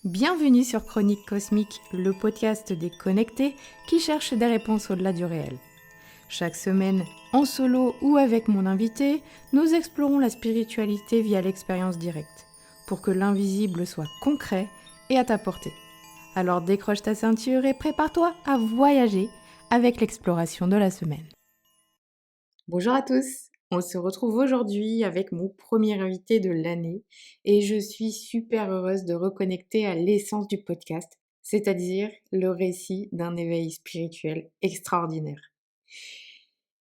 Bienvenue sur Chronique Cosmique, le podcast des connectés qui cherchent des réponses au-delà du réel. Chaque semaine, en solo ou avec mon invité, nous explorons la spiritualité via l'expérience directe, pour que l'invisible soit concret et à ta portée. Alors décroche ta ceinture et prépare-toi à voyager avec l'exploration de la semaine. Bonjour à tous, on se retrouve aujourd'hui avec mon premier invité de l'année et je suis super heureuse de reconnecter à l'essence du podcast, c'est-à-dire le récit d'un éveil spirituel extraordinaire.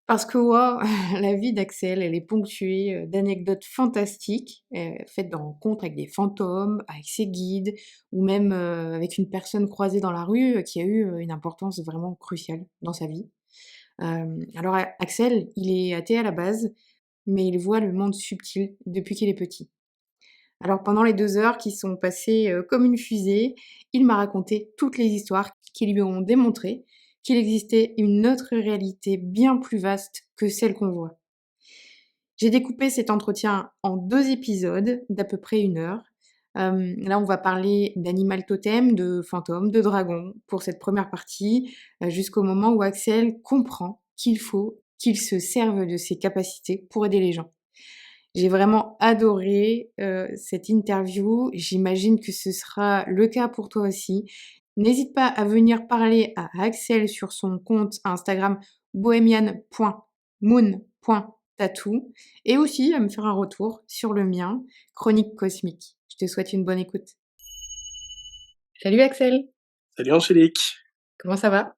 Parce que wow, la vie d'Axel, elle est ponctuée d'anecdotes fantastiques, faites de rencontres avec des fantômes, avec ses guides, ou même avec une personne croisée dans la rue qui a eu une importance vraiment cruciale dans sa vie. Alors Axel, il est athée à la base, mais il voit le monde subtil depuis qu'il est petit. Alors pendant les 2 heures qui sont passées comme une fusée, il m'a raconté toutes les histoires qui lui ont démontré qu'il existait une autre réalité bien plus vaste que celle qu'on voit. J'ai découpé cet entretien en 2 épisodes d'à peu près 1 heure. Là, on va parler d'animal totem, de fantômes, de dragons pour cette première partie, jusqu'au moment où Axel comprend qu'il faut qu'il se serve de ses capacités pour aider les gens. J'ai vraiment adoré cette interview. J'imagine que ce sera le cas pour toi aussi. N'hésite pas à venir parler à Axel sur son compte Instagram bohemian.moon.tattoo et aussi à me faire un retour sur le mien, Chronique Cosmique. Je te souhaite une bonne écoute. Salut Axel, Salut Angélique, comment ça va?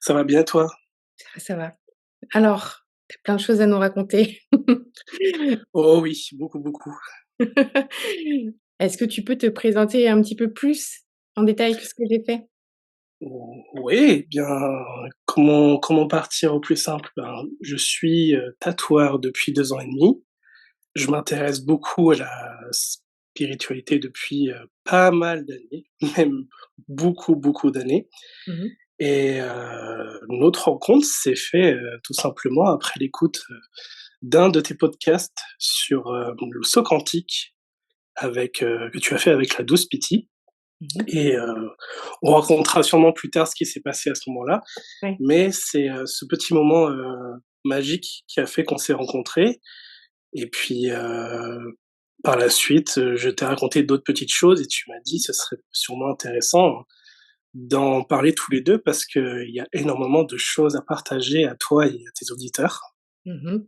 ça va bien toi? Ça va. Alors, t'as plein de choses à nous raconter. Oh oui, beaucoup, beaucoup. Est-ce que tu peux te présenter un petit peu plus en détail que ce que j'ai fait? Oui, bien, comment partir au plus simple? Ben, je suis, tatoueur depuis 2 ans et demi. Je m'intéresse beaucoup à la spiritualité depuis, pas mal d'années, même beaucoup, beaucoup d'années Mmh. et notre rencontre s'est fait, tout simplement après l'écoute, d'un de tes podcasts sur, le saut quantique que tu as fait avec la douce Pity. Mmh. Et on racontera sûrement plus tard ce qui s'est passé à ce moment-là, Ouais. mais c'est, ce petit moment, magique qui a fait qu'on s'est rencontrés et puis, par la suite, je t'ai raconté d'autres petites choses et tu m'as dit: «Ce serait sûrement intéressant d'en parler tous les 2 parce qu'il y a énormément de choses à partager à toi et à tes auditeurs». Mmh.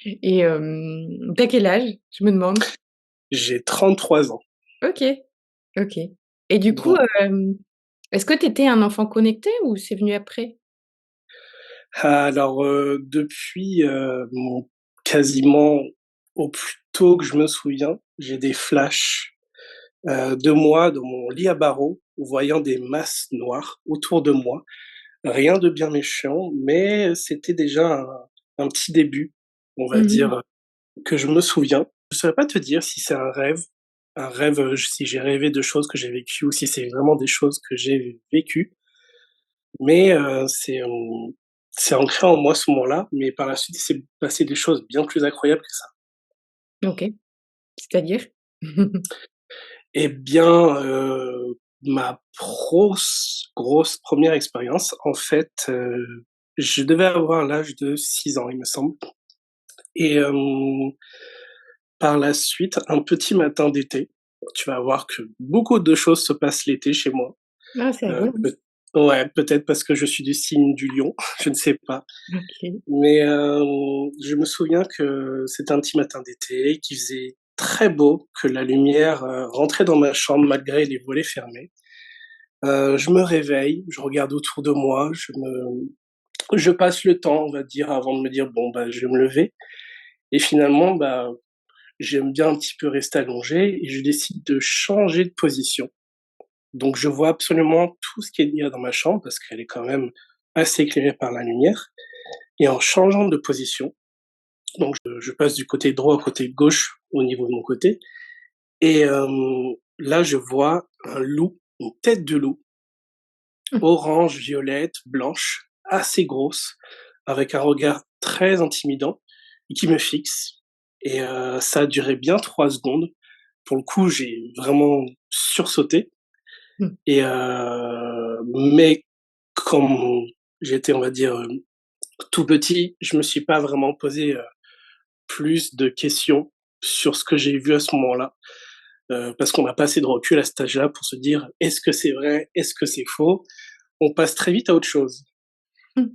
Et tu quel âge? Je me demande. J'ai 33 ans, OK, OK. Et du coup, donc est-ce que tu étais un enfant connecté ou c'est venu après? alors, depuis, mon quasiment au plus tôt que je me souviens, j'ai des flashs, de moi dans mon lit à barreaux, voyant des masses noires autour de moi. Rien de bien méchant, mais c'était déjà un petit début, on va Mmh. dire, que je me souviens. Je saurais pas te dire si c'est un rêve, si j'ai rêvé de choses que j'ai vécues ou si c'est vraiment des choses que j'ai vécues. Mais c'est ancré en moi ce moment-là, mais par la suite, il s'est passé des choses bien plus incroyables que ça. OK. C'est-à-dire? Eh bien, ma grosse première expérience, en fait, je devais avoir l'âge de 6 ans, il me semble et par la suite, un petit matin d'été, tu vas voir que beaucoup de choses se passent l'été chez moi. Ah, c'est rigolo. Peut Ouais, peut-être parce que je suis du signe du lion, je ne sais pas. OK. Mais je me souviens que c'était un petit matin d'été, qu'il faisait très beau, que la lumière, rentrait dans ma chambre malgré les volets fermés. Je me réveille, je regarde autour de moi, je passe le temps, on va dire, avant de me dire: «Bon, bah, je vais me lever» et finalement, bah, j'aime bien un petit peu rester allongé et je décide de changer de position. Donc je vois absolument tout ce qu'il y a dans ma chambre parce qu'elle est quand même assez éclairée par la lumière et en changeant de position, donc je passe du côté droit au côté gauche au niveau de mon côté et là je vois un loup, une tête de loup, Mmh. orange, violette, blanche, assez grosse, avec un regard très intimidant et qui me fixe et ça a duré bien 3 secondes. pour le coup, j'ai vraiment sursauté Mmh. et mais comme j'étais, on va dire, tout petit, je me suis pas vraiment posé, plus de questions sur ce que j'ai vu à ce moment-là, parce qu'on n'a pas assez de recul à cet âge-là pour se dire: «Est-ce que c'est vrai? Est-ce que c'est faux?» On passe très vite à autre chose. Mmh.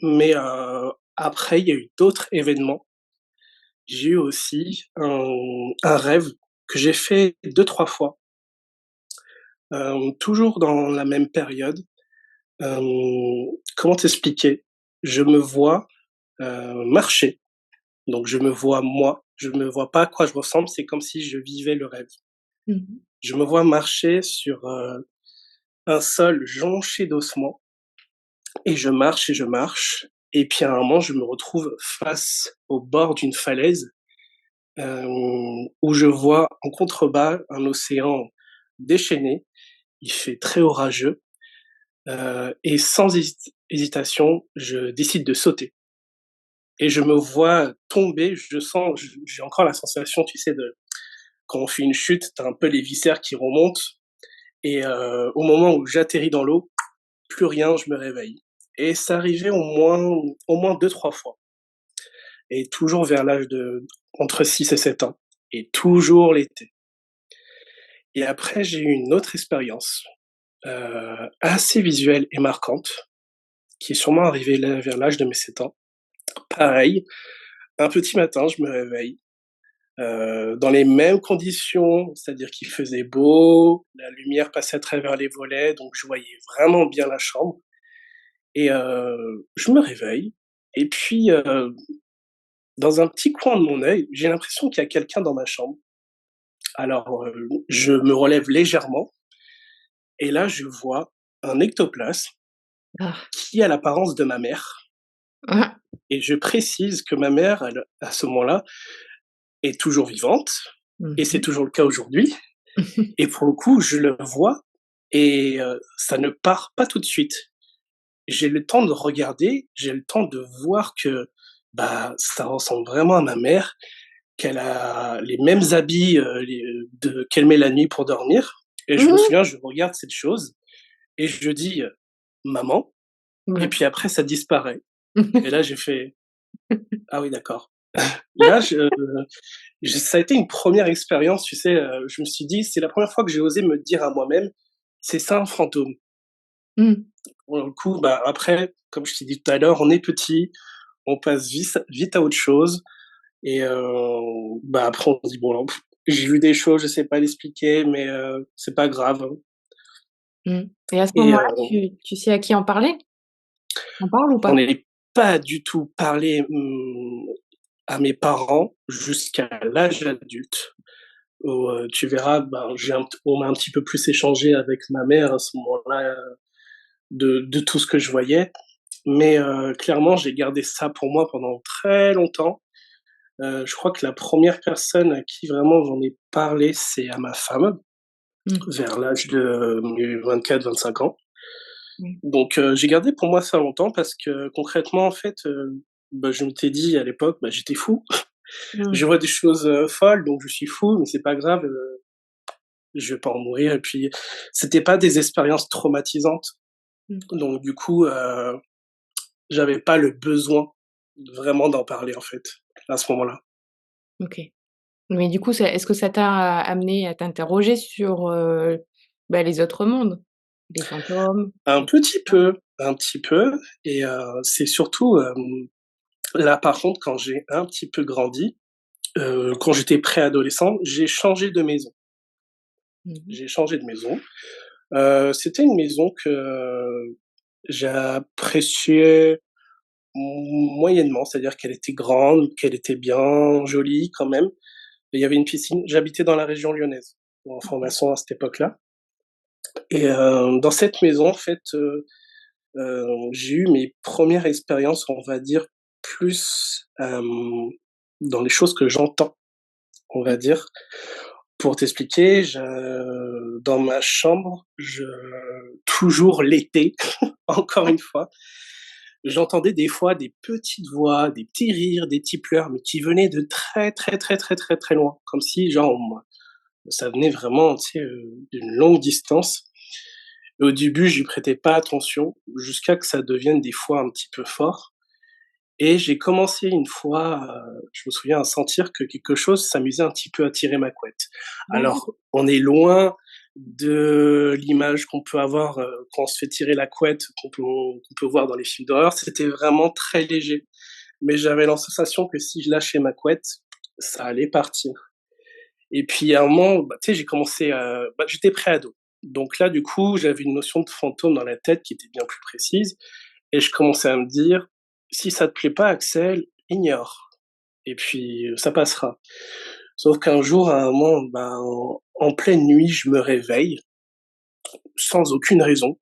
Mais après, il y a eu d'autres événements. J'ai eu aussi un rêve que j'ai fait deux trois fois, toujours dans la même période. Comment t'expliquer? Je me vois, marcher, donc je me vois moi, je me vois pas à quoi je ressemble, c'est comme si je vivais le rêve. Mmh mh. Je me vois marcher sur, un sol jonché d'ossements et je marche et puis à un moment, je me retrouve face au bord d'une falaise, où je vois en contrebas un océan déchaîné. Il fait très orageux, et sans hésitation, je décide de sauter et je me vois tomber. J'ai encore la sensation, tu sais, de quand on fait une chute, tu as un peu les viscères qui remontent et au moment où j'atterris dans l'eau, plus rien, je me réveille et ça arrivait au moins deux trois fois et toujours vers l'âge de entre 6 et 7 ans et toujours l'été. Et après, j'ai eu une autre expérience, assez visuelle et marquante, qui est sûrement arrivée là vers l'âge de mes 7 ans. Pareil, un petit matin, je me réveille, dans les mêmes conditions, c'est-à-dire qu'il faisait beau, la lumière passait à travers les volets, donc je voyais vraiment bien la chambre et je me réveille et puis, dans un petit coin de mon œil, j'ai l'impression qu'il y a quelqu'un dans ma chambre. Alors, je me relève légèrement et là, je vois un ectoplasme Ah. qui a l'apparence de ma mère Ah. et je précise que ma mère, elle, à ce moment-là, est toujours vivante Mmh et c'est mh. toujours le cas aujourd'hui et pour le coup, je le vois et ça ne part pas tout de suite. J'ai le temps de regarder, j'ai le temps de voir que, bah, ça ressemble vraiment à ma mère, qu'elle a les mêmes habits, qu'elle met la nuit pour dormir et je me Mmh. souviens, je regarde cette chose et je dis, «Maman» et Ouais. puis après ça disparaît et là j'ai fait: «Ah oui d'accord». Là ça a été une première expérience, tu sais, je me suis dit: «C'est la première fois que j'ai osé me dire à moi-même: "C'est ça un fantôme"». Mmh. Pour le coup, bah, après, comme je t'ai dit tout à l'heure, on est petit, on passe vite à autre chose et bah, après on se dit: «Bon, j'ai vu des choses, je sais pas l'expliquer, mais c'est pas grave, hein». Mmh. Et à ce Et moment-là, tu sais à qui en parler? Tu en parles ou pas? j'en ai pas du tout parlé, à mes parents jusqu'à l'âge adulte où, tu verras, ben, on a un petit peu plus échangé avec ma mère à ce moment-là, de tout ce que je voyais. Mais clairement, j'ai gardé ça pour moi pendant très longtemps. Je crois que la première personne à qui vraiment j'en ai parlé, c'est à ma femme, Mmh. vers l'âge de mes 24-25 ans. Mmh. Donc j'ai gardé pour moi ça longtemps parce que concrètement, en fait, bah, je m'étais dit à l'époque: «Bah, j'étais fou. Mmh. Je vois des choses, folles, donc je suis fou, mais c'est pas grave, je vais pas en mourir» et puis c'était pas des expériences traumatisantes. Mmh. Donc du coup, j'avais pas le besoin vraiment d'en parler, en fait, à ce moment-là. OK. Mais du coup, ça est-ce que ça t'a amené à t'interroger sur, bah, les autres mondes? Les fantômes? Un petit peu et c'est surtout, là, par contre, quand j'ai un petit peu grandi, quand j'étais préadolescent, j'ai changé de maison. Mmh mh. J'ai changé de maison. C'était une maison que j'appréciais moyennement, c'est-à-dire qu'elle était grande, qu'elle était bien jolie quand même. Et il y avait une piscine. J'habitais dans la région lyonnaise, pour OK. information à cette époque-là. Et dans cette maison, en fait, j'ai eu mes premières expériences, on va dire, plus, dans les choses que j'entends, on va dire. Pour t'expliquer, dans ma chambre, toujours l'été, encore une fois, j'entendais des fois des petites voix, des petits rires, des petits pleurs, mais qui venaient de très, très, très, très, très, très loin. Comme si, genre, Ça venait vraiment, tu sais, d'une longue distance. Et au début, j'y prêtais pas attention jusqu'à que ça devienne des fois un petit peu fort et j'ai commencé une fois, je me souviens, à sentir que quelque chose s'amusait un petit peu à tirer ma couette. D'accord. Alors, on est loin de l'image qu'on peut avoir, quand on se fait tirer la couette, qu'on peut voir dans les films d'horreur. C'était vraiment très léger, mais j'avais la sensation que si je lâchais ma couette, ça allait partir. Et puis à un moment, bah, tu sais, j'ai commencé à j'étais préado. Donc là, du coup, j'avais une notion de fantôme dans la tête qui était bien plus précise et je commençais à me dire: «Si ça te plaît pas Axel, ignore et puis, ça passera». Sauf qu'un jour, à un moment, ben, en pleine nuit, je me réveille sans aucune raison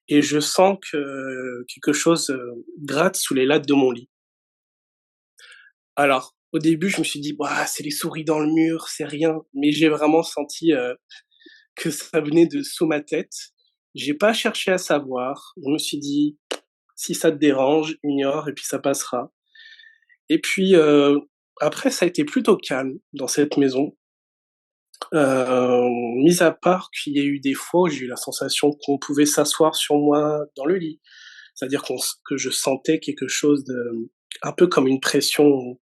et je sens que quelque chose, gratte sous les lattes de mon lit. Alors, au début, je me suis dit: «Bah, c'est les souris dans le mur, c'est rien», mais j'ai vraiment senti, que ça venait de sous ma tête. J'ai pas cherché à savoir. Je me suis dit: «Si ça te dérange, ignore et puis ça passera» et puis, après ça a été plutôt calme dans cette maison, mis à part qu'il y a eu des fois où j'ai eu la sensation qu'on pouvait s'asseoir sur moi dans le lit. C'est-à-dire que je sentais quelque chose de un peu comme une pression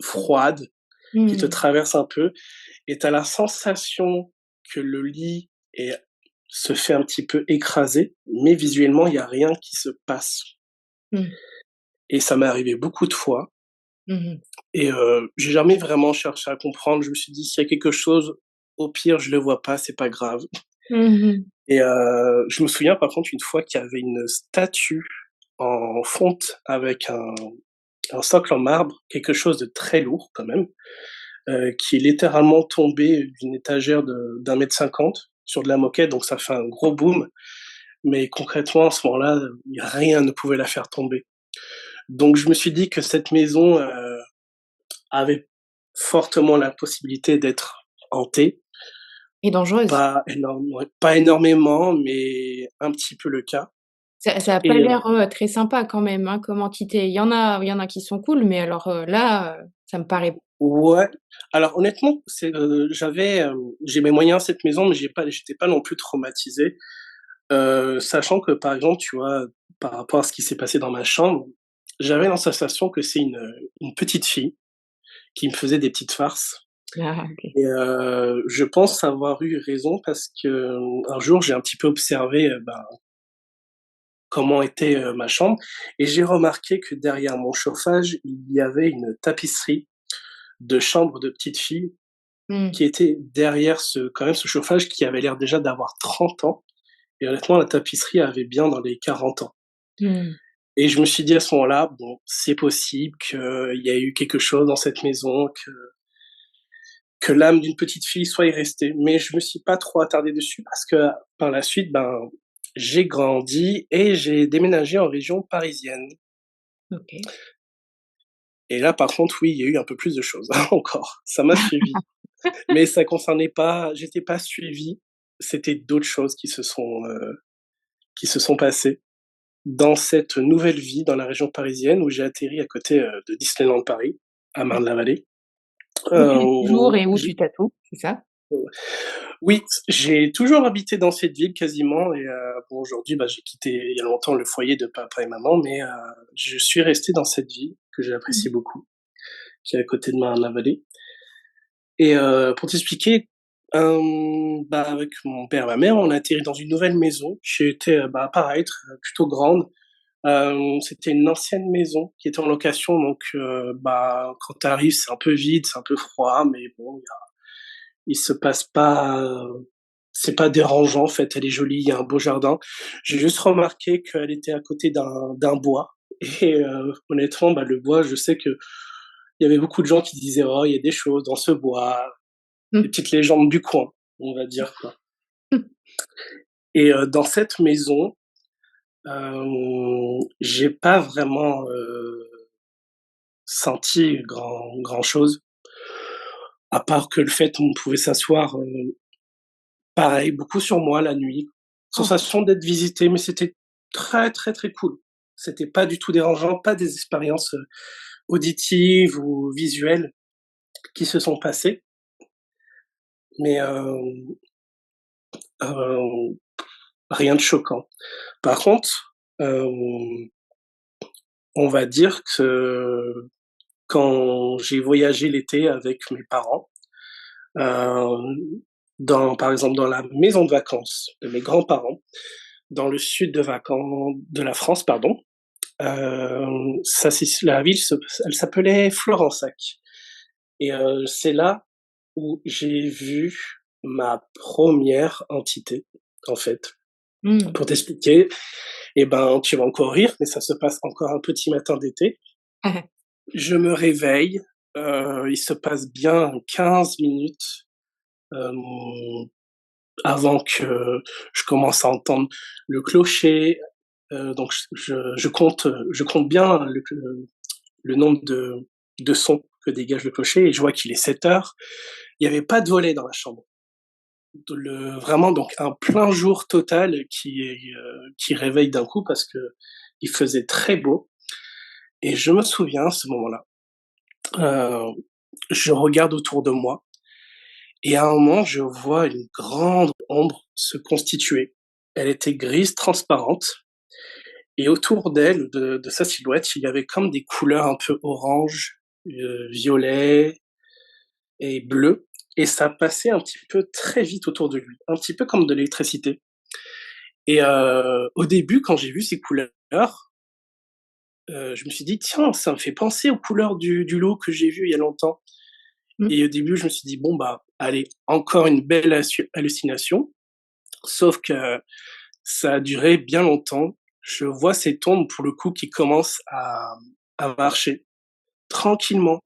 froide qui te Mmh. traverse un peu et tu as la sensation que le lit se fait un petit peu écraser, mais visuellement, il y a rien qui se passe Mmh. et ça m'est arrivé beaucoup de fois Mmh. et j'ai jamais vraiment cherché à comprendre. Je me suis dit: «S'il y a quelque chose, au pire, je le vois pas, c'est pas grave» Mmh. et je me souviens par contre une fois qu'il y avait une statue en fonte avec un socle en marbre, quelque chose de très lourd quand même, qui est littéralement tombé d'une étagère de d'1,50 m sur de la moquette, donc ça fait un gros boom. Mais concrètement, à ce moment-là, rien ne pouvait la faire tomber. Donc je me suis dit que cette maison, avait fortement la possibilité d'être hantée. Et dangereuse. Pas énormément, mais un petit peu le cas Ça a pas et l'air, très sympa quand même, hein, comme entité. Il y en a qui sont cool, mais alors, là, ça me paraît ouais, alors honnêtement, j'ai mes moyens cette maison, mais j'étais pas non plus traumatisé, sachant que, par exemple, tu vois, par rapport à ce qui s'est passé dans ma chambre, j'avais la sensation que c'est une petite fille qui me faisait des petites farces. ah OK. Et je pense avoir eu raison parce que, un jour, j'ai un petit peu observé, comment était, ma chambre et j'ai remarqué que derrière mon chauffage, il y avait une tapisserie de chambre de petite fille Mmh. qui était derrière ce chauffage qui avait l'air déjà d'avoir 30 ans et honnêtement, la tapisserie avait bien dans les 40 ans Mmh. et je me suis dit à ce moment-là: «Bon, c'est possible qu'il y a eu quelque chose dans cette maison, que l'âme d'une petite fille soit y restée». Mais je me suis pas trop attardé dessus parce que par la suite, ben, j'ai grandi et j'ai déménagé en région parisienne. OK. Et là, par contre, oui, il y a eu un peu plus de choses, encore. Ça m'a suivi, mais ça concernait pas j'étais pas suivi, c'était d'autres choses qui se sont passées dans cette nouvelle vie dans la région parisienne où j'ai atterri à côté, de Disneyland Paris, à Marne-la-Vallée. Où tu vis toujours Où et où j'ai tu tatoues, c'est ça? Oui, j'ai toujours habité dans cette ville quasiment et bon aujourd'hui, j'ai quitté il y a longtemps le foyer de papa et maman, mais je suis resté dans cette ville que j'ai Mmh. appréciée beaucoup, qui est à côté de Marne-la-Vallée et pour t'expliquer, avec mon père et ma mère, on a atterri dans une nouvelle maison qui était, pareil, plutôt grande. C'était une ancienne maison qui était en location donc quand tu arrives, c'est un peu vide, c'est un peu froid, mais bon, il se passe pas, c'est pas dérangeant en fait, elle est jolie, il y a un beau jardin. J'ai juste remarqué qu'elle était à côté d'un bois et honnêtement, le bois, je sais qu'il y avait beaucoup de gens qui disaient: «Oh, il y a des choses dans ce bois», des Mmh. petites légendes du coin, on va dire quoi Mmh. et dans cette maison, j'ai pas vraiment, senti grand chose, à part que le fait qu'on pouvait s'asseoir, pareil, beaucoup sur moi la nuit. Oh. Sensation d'être visité, mais c'était très, très, très cool. C'était pas du tout dérangeant, pas des expériences, auditives ou visuelles qui se sont passées mais rien de choquant. Par contre, on va dire que quand j'ai voyagé l'été avec mes parents, heu, par exemple, dans la maison de vacances de mes grands-parents, dans le sud de la France, pardon, ça c'est la ville elle s'appelait Florensac et c'est là où j'ai vu ma première entité, en fait. Mmh. Pour t'expliquer, et ben, tu vas encore rire, mais ça se passe encore un petit matin d'été. Je me réveille, il se passe bien 15 minutes, hem, avant que je commence à entendre le clocher, donc je compte bien le nombre de sons que dégage le clocher et je vois qu'il est 7 heures. Il y avait pas de volet dans la chambre. Vraiment donc un plein jour total qui réveille d'un coup parce que il faisait très beau et je me souviens à ce moment-là, je regarde autour de moi et à un moment, je vois une grande ombre se constituer. Elle était grise, transparente et autour d'elle, de sa silhouette, il y avait comme des couleurs un peu orange, violet et bleu et ça passait un petit peu très vite autour de lui, un petit peu comme de l'électricité et au début, quand j'ai vu ces couleurs, je me suis dit: «Tiens, ça me fait penser aux couleurs du lot que j'ai vu il y a longtemps» Mmh. et au début, je me suis dit: «Bon, bah, allez, encore une belle hallucination». Sauf que ça a duré bien longtemps. Je vois cette ombre, pour le coup, qui commence à marcher tranquillement,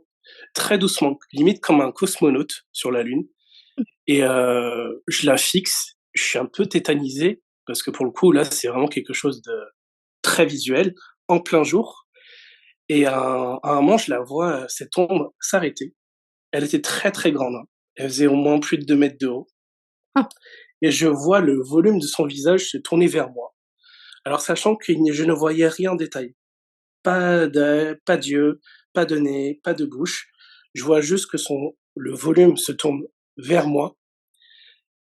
très doucement, limite comme un cosmonaute sur la Lune et je la fixe. Je suis un peu tétanisé parce que, pour le coup, là, c'est vraiment quelque chose de très visuel, en plein jour et à un moment, je la vois, cette ombre s'arrêter. Elle était très, très grande, hein. Elle faisait au moins plus de 2 mètres de haut Ah. et je vois le volume de son visage se tourner vers moi. Alors sachant que je ne voyais rien en détail. Pas d'yeux, pas de nez, pas de bouche. Je vois juste que le volume se tourne vers moi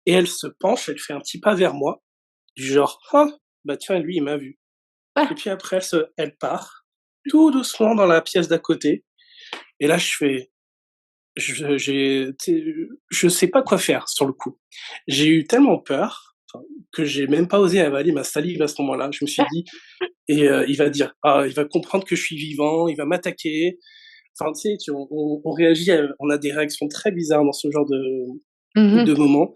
et elle se penche, elle fait un petit pas vers moi, du genre: «Ah, bah tiens, lui, il m'a vu» et Ah! puis après elle part, tout doucement dans la pièce d'à côté et là je fais j'ai tu sais, je sais pas quoi faire sur le coup. J'ai eu tellement peur, enfin, que j'ai même pas osé avaler ma salive à ce moment-là. Je me suis dit: et il va dire: «Ah, il va comprendre que je suis vivant, il va m'attaquer». Enfin, tu sais, on réagit, on a des réactions très bizarres dans ce genre Mmh mh. de moments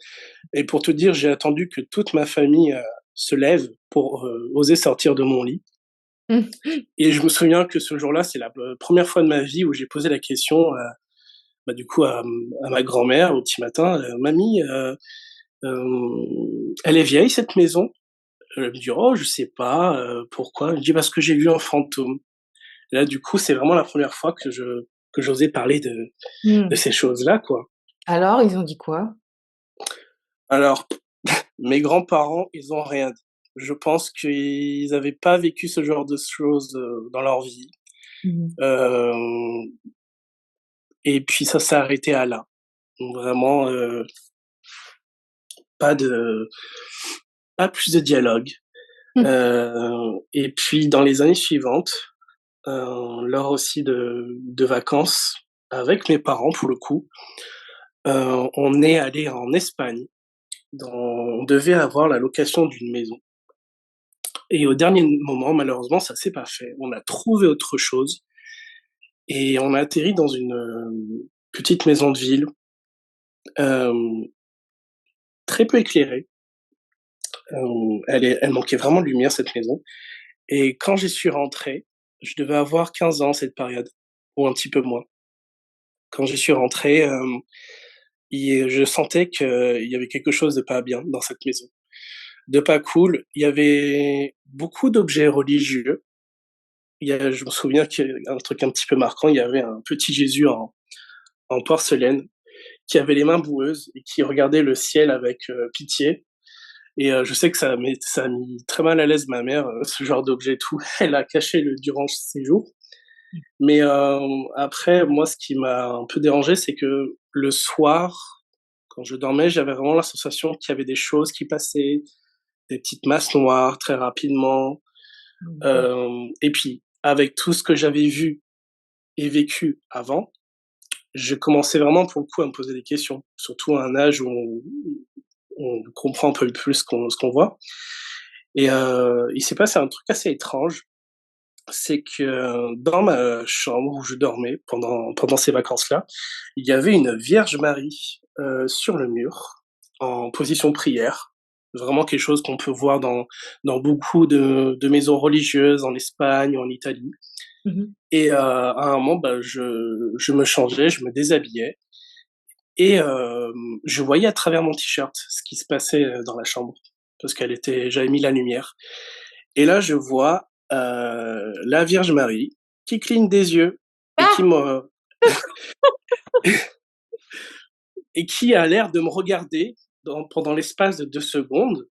et pour te dire, j'ai attendu que toute ma famille, se lève pour, oser sortir de mon lit Mmh. et je me souviens que ce jour-là, c'est la 1 fois de ma vie où j'ai posé la question, bah, du coup à ma grand-mère au petit matin, «Mamie, elle est vieille cette maison?» Elle me dit: «Oh, je sais pas, pourquoi?» Je dis: «Parce que j'ai vu un fantôme». Et là, du coup, c'est vraiment la première fois que j'osais parler de Mmh. ces choses-là, quoi. Alors, ils ont dit quoi? Alors, mes grands-parents, ils ont rien dit. Je pense qu'ils avaient pas vécu ce genre de choses, dans leur vie. Mmh. Hem et puis ça s'est arrêté à là. Vraiment, pas de pas plus de dialogue. Mmh. Et puis dans les années suivantes, lors aussi de vacances avec mes parents pour le coup, on est allé en Espagne. On devait avoir la location d'une maison et au dernier moment, malheureusement, ça s'est pas fait. On a trouvé autre chose et on a atterri dans une, petite maison de ville, hem, très peu éclairée. Elle manquait vraiment de lumière cette maison et quand j'y suis rentré, je devais avoir 15 ans à cette période ou un petit peu moins. Quand j'y suis rentré, je sentais qu'il y avait quelque chose de pas bien dans cette maison, de pas cool. Il y avait beaucoup d'objets religieux. Je me souviens qu'il y a un truc un petit peu marquant, il y avait un petit Jésus en porcelaine qui avait les mains boueuses et qui regardait le ciel avec, pitié et je sais que ça a mis très mal à l'aise ma mère, ce genre d'objet et tout. Elle a caché le durant ses jours. Mais, après moi ce qui m'a un peu dérangé, c'est que le soir, Quand je dormais, j'avais vraiment la sensation qu'il y avait des choses qui passaient, des petites masses noires très rapidement. D'accord. Et puis, avec tout ce que j'avais vu et vécu avant, je commençais vraiment pour le coup à me poser des questions, surtout à un âge où on comprend un peu plus ce qu'on voit. Et il s'est passé un truc assez étrange, c'est que dans ma chambre où je dormais pendant ces vacances-là, il y avait une Vierge Marie, sur le mur, en position prière. Vraiment quelque chose qu'on peut voir dans beaucoup de maisons religieuses en Espagne, en Italie. Mmh. Et à un moment, bah, je me changeais, je me déshabillais et je voyais à travers mon t-shirt ce qui se passait, dans la chambre parce j'avais mis la lumière et là, je vois, la Vierge Marie qui cligne des yeux et Ah! et qui a l'air de me regarder pendant l'espace de 2 secondes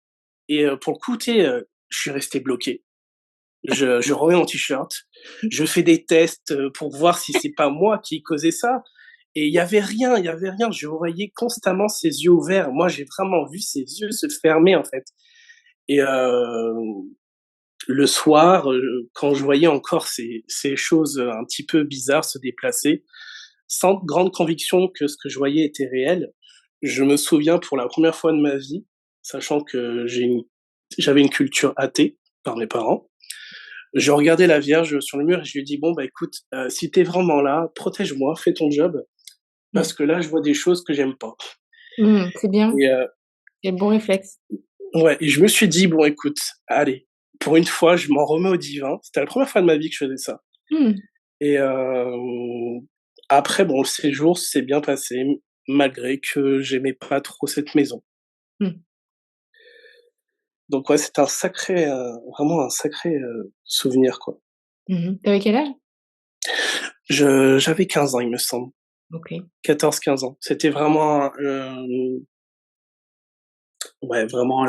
et pour le coup, tu sais, je suis resté bloqué. Je remets mon t-shirt, je fais des tests, pour voir si c'est pas moi qui causais ça et il y avait rien. Je voyais constamment ses yeux ouverts. Moi, j'ai vraiment vu ses yeux se fermer, en fait et le soir, quand je voyais encore ces choses, un petit peu bizarres se déplacer, sans grande conviction que ce que je voyais était réel, je me souviens pour la première fois de ma vie, sachant que j'avais une culture athée par mes parents, je regardais la Vierge sur le mur et je lui ai dit: «Bon, bah, écoute, si tu es vraiment là, protège-moi, fais ton job, Mmh. parce que là, je vois des choses que j'aime pas» C'est bien, et quel bon réflexe. ouais et je me suis dit: «Bon, écoute, allez, pour une fois, je m'en remets au divin». C'était la première fois de ma vie que je faisais ça Mmh. et après, bon, le séjour s'est bien passé, malgré que j'aimais pas trop cette maison. Mmh. Donc ouais, c'était vraiment un sacré, souvenir, quoi. Mmh. Tu avais quel âge? J'avais 15 ans, il me semble. OK. 14, 15 ans. C'était vraiment, ouais, vraiment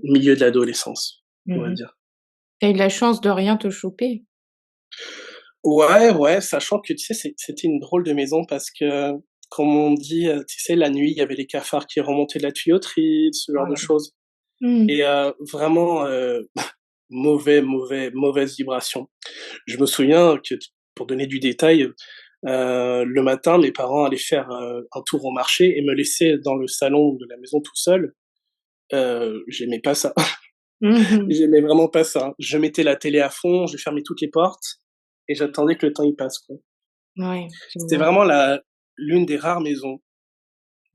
milieu de l'adolescence, on va Mmh. dire. Tu as eu de la chance de rien te choper? Ouais, ouais, sachant que, tu sais, c'était une drôle de maison parce que, comme on dit, tu sais, la nuit, il y avait les cafards qui remontaient de la tuyauterie, ce Oh genre de là là. choses Mmh. et vraiment, mauvaise vibration. Je me souviens que pour donner du détail, le matin, mes parents allaient faire, un tour au marché et me laissaient dans le salon de la maison tout seul. J'aimais pas ça. Mmh mh. J'aimais vraiment pas ça. Je mettais la télé à fond, je fermais toutes les portes et j'attendais que le temps y passe, quoi. Ouais, je C'était vois. vraiment l'une des rares maisons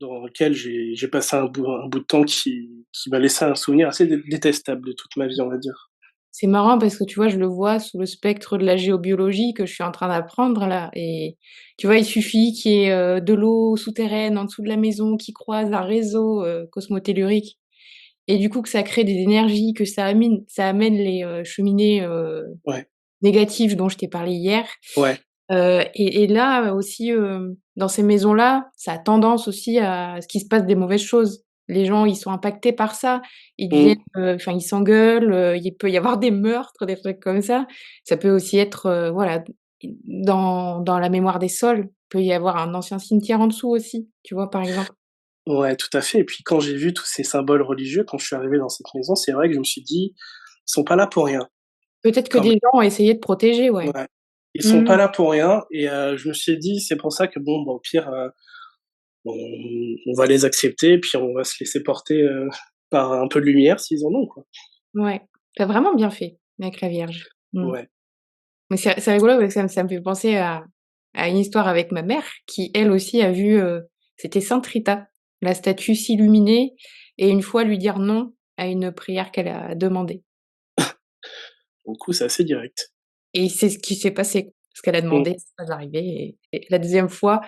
dans lesquelles j'ai passé un bout de temps qui m'a laissé un souvenir assez détestable de toute ma vie, on va dire. C'est marrant parce que tu vois, je le vois sous le spectre de la géobiologie que je suis en train d'apprendre là et tu vois, il suffit qu'il y ait, de l'eau souterraine en dessous de la maison qui croise un réseau, cosmotellurique et du coup que ça crée des énergies, que ça amène les, cheminées, Ouais, négatives dont je t'ai parlé hier. ouais. Et là aussi, dans ces maisons-là, ça a tendance aussi à ce qu'il se passe des mauvaises choses. Les gens, ils sont impactés par ça. Ils deviennent, Mmh. enfin, ils s'engueulent, il peut y avoir des meurtres, des trucs comme ça. Ça peut aussi être, voilà, dans la mémoire des sols, il peut y avoir un ancien cimetière en dessous aussi, tu vois, par exemple. Ouais, tout à fait et puis quand j'ai vu tous ces symboles religieux, quand je suis arrivé dans cette maison, c'est vrai que je me suis dit: «Ils sont pas là pour rien, Peut-être que quand des même». gens ont essayé de protéger, ouais. Ouais. Ils sont Mmh. pas là pour rien et je me suis dit: «C'est pour ça que bon, bah, au pire, on on va les accepter, puis on va se laisser porter, par un peu de lumière s'ils en ont, quoi». Ouais, tu as vraiment bien fait avec la Vierge. Mmh. Ouais. Mais c'est rigolo parce que ça me fait penser à une histoire avec ma mère qui, elle aussi, a vu, c'était Sainte Rita, la statue s'illuminer et une fois lui dire non à une prière qu'elle a demandée Pour le coup, c'est assez direct. et c'est ce qui s'est passé. Ce qu'elle a Mmh. demandé, c'est pas arrivé et la deuxième fois,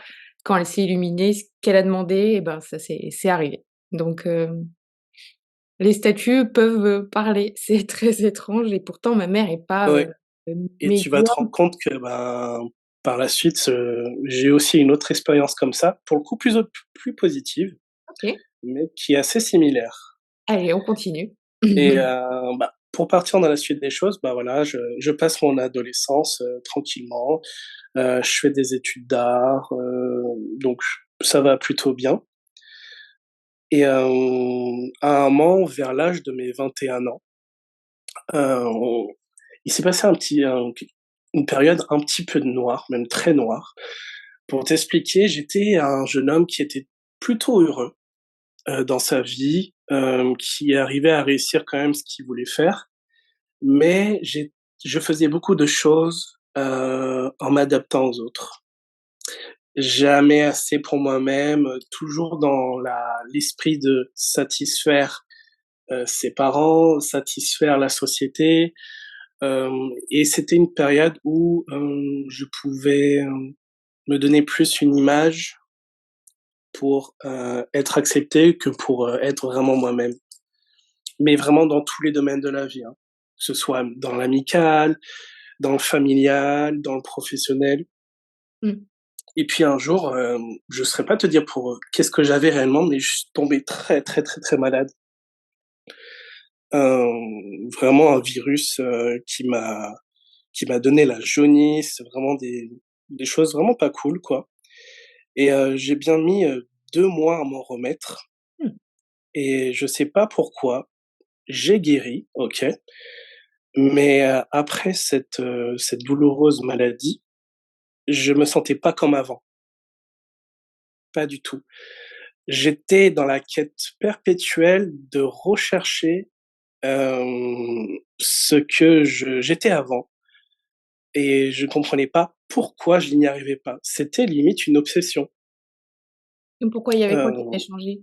quand elle s'est illuminée, ce qu'elle a demandé et ben, ça c'est arrivé. Donc les statues peuvent, parler. C'est très étrange et pourtant ma mère est pas, Ouais et tu vas te rendre médium. compte que, ben, par la suite, j'ai aussi une autre expérience comme ça, pour le coup plus positive, OK, mais qui est assez similaire. allez, on continue. Et bah, pour partir dans la suite des choses, bah, voilà, je passe mon adolescence, tranquillement, je fais des études d'art, donc ça va plutôt bien. Et à un moment, vers l'âge de mes 21 ans, on il s'est passé une période un petit peu noire, même très noire. Pour t'expliquer, j'étais un jeune homme qui était plutôt heureux, dans sa vie, qui arrivait à réussir quand même ce qu'il voulait faire, mais je faisais beaucoup de choses, en m'adaptant aux autres. Jamais assez pour moi-même, toujours dans l'esprit de satisfaire, ses parents, satisfaire la société, et c'était une période où, je pouvais, me donner plus une image pour, être accepté que pour, être vraiment moi-même. Mais vraiment dans tous les domaines de la vie, hein, que ce soit dans l'amical, dans le familial, dans le professionnel. Mmh. Et puis un jour, je saurais pas te dire qu'est-ce que j'avais réellement, mais je suis tombé très, très, très, très malade. Vraiment un virus, qui m'a donné la jaunisse, vraiment des choses vraiment pas cool, quoi. Et j'ai bien mis, 2 mois à m'en remettre Mmh. et je sais pas pourquoi, j'ai guéri, OK, mais après cette douloureuse maladie, je me sentais pas comme avant, pas du tout. J'étais dans la quête perpétuelle de rechercher, ce que j'étais avant et je comprenais pas pourquoi je n'y arrivais pas. C'était limite une obsession. Pourquoi il y avait quoi qui avait Heu, changé?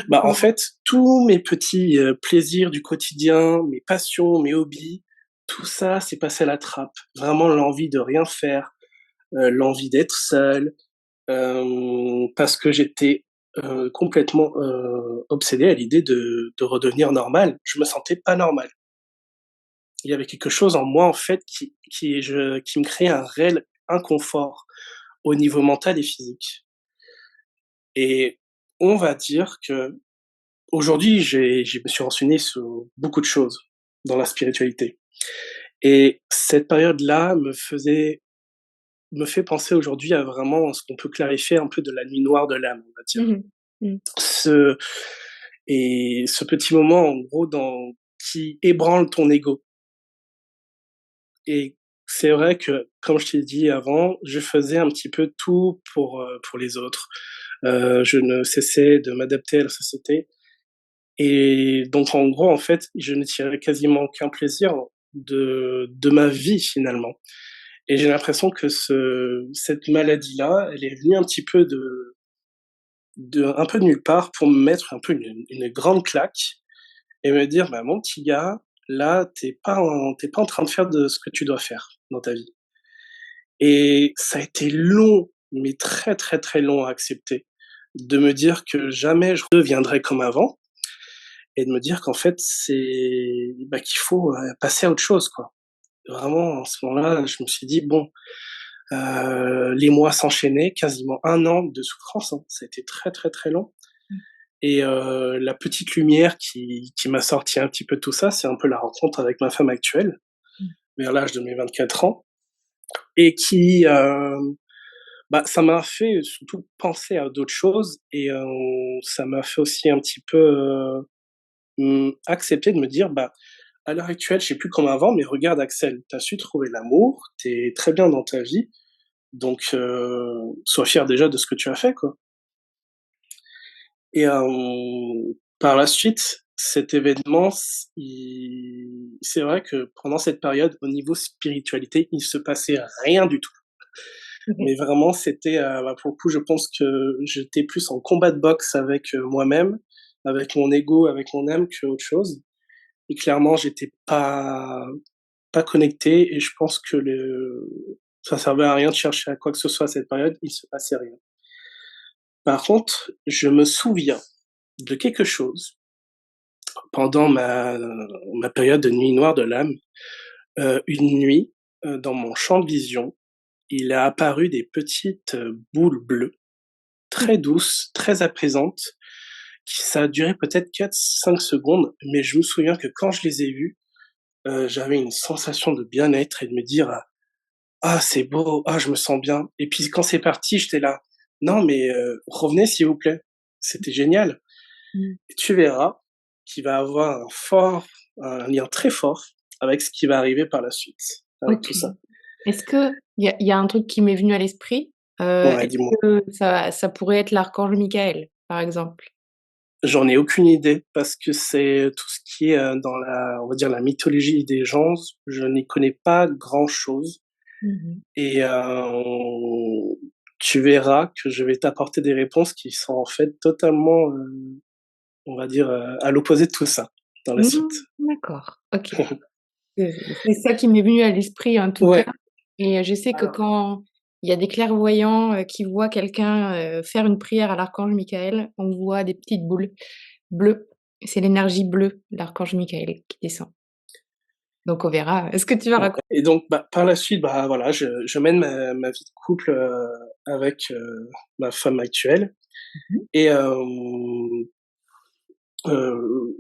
Bah, en Comment? fait, tous mes petits, plaisirs du quotidien, mes passions, mes hobbies, tout ça s'est passé à la trappe. Vraiment l'envie de rien faire, l'envie d'être seul, parce que j'étais, complètement, obsédé à l'idée de redevenir normal. Je me sentais pas normal. Il y avait quelque chose en moi, en fait, qui me créait un réel inconfort au niveau mental et physique. Et on va dire qu'aujourd'hui, je me suis renseigné sur beaucoup de choses dans la spiritualité et cette période-là me fait penser aujourd'hui à vraiment ce qu'on peut clarifier un peu de la nuit noire de l'âme, on va dire. Mmh mh. Mmh. Ce ce petit moment, en gros, qui ébranle ton ego. Et c'est vrai que, comme je t'ai dit avant, je faisais un petit peu tout pour les autres. Je ne cessais de m'adapter à la société et donc en gros, en fait, je ne tirais quasiment aucun plaisir de ma vie finalement et j'ai l'impression que cette maladie-là, elle est venue un petit peu un peu de nulle part pour me mettre un peu une grande claque et me dire: «Bah, mon petit gars, là, tu pas en train de faire de ce que tu dois faire dans ta vie». Et ça a été long, mais très, très, très long à accepter, de me dire que jamais je redeviendrai comme avant et de me dire qu'en fait, qu'il faut, passer à autre chose, quoi. Vraiment, en ce moment-là, je me suis dit: «Bon», les mois s'enchaînaient, quasiment 1 an de souffrance, hein. Ça a été très, très, très long Mmh. et la petite lumière qui m'a sorti un petit peu de tout ça, c'est un peu la rencontre avec ma femme actuelle, Mmh. vers l'âge de mes 24 ans et ça m'a fait surtout penser à d'autres choses et ça m'a fait aussi un petit peu, accepter de me dire: «Bah, à l'heure actuelle, je sais plus comme avant, mais regarde Axel, tu as su trouver l'amour, tu es très bien dans ta vie, donc sois fier déjà de ce que tu as fait, quoi». Et par la suite, cet événement, c'est vrai que pendant cette période, au niveau spiritualité, il se passait rien du tout. OK. Mais vraiment, c'était, pour le coup, je pense que j'étais plus en combat de boxe avec, moi-même, avec mon ego, avec mon âme qu'autre chose et clairement, j'étais pas connecté et je pense que ça servait à rien de chercher à quoi que ce soit à cette période, il se passait rien. Par contre, je me souviens de quelque chose pendant ma période de nuit noire de l'âme. Une nuit, dans mon champ de vision, il est apparu des petites, boules bleues Mmh. très douce, très apaisante, qui ça a duré peut-être 4, 5 secondes, mais je me souviens que quand je les ai vus, j'avais une sensation de bien-être et de me dire: «Ah c'est beau, ah je me sens bien» et puis quand c'est parti, j'étais là: «Non mais revenez s'il vous plaît, c'était génial Mmh. et tu verras qu'il va avoir un lien très fort avec ce qui va arriver par la suite, avec OK. tout ça». Est-ce qu'il y a un truc qui m'est venu à l'esprit? Ouais, Est-ce dis-moi. que ça pourrait être l'archange Michael, par exemple? J'en ai aucune idée parce que c'est tout ce qui est, dans on va dire la mythologie des gens, je n'y connais pas grand-chose Mmh. et tu verras que je vais t'apporter des réponses qui sont en fait totalement, on va dire, à l'opposé de tout ça, dans la suite. Mmh, d'accord, OK. C'est ça qui m'est venu à l'esprit en tout cas Ouais, et je sais que alors quand il y a des clairvoyants, qui voient quelqu'un, faire une prière à l'archange Michael, on voit des petites boules bleues. C'est l'énergie bleue, l'archange Michael qui descend. Donc on verra, ce que tu vas ouais raconter. et donc bah, par la suite, bah, voilà, je mène ma vie de couple, avec, ma femme actuelle Mmh. et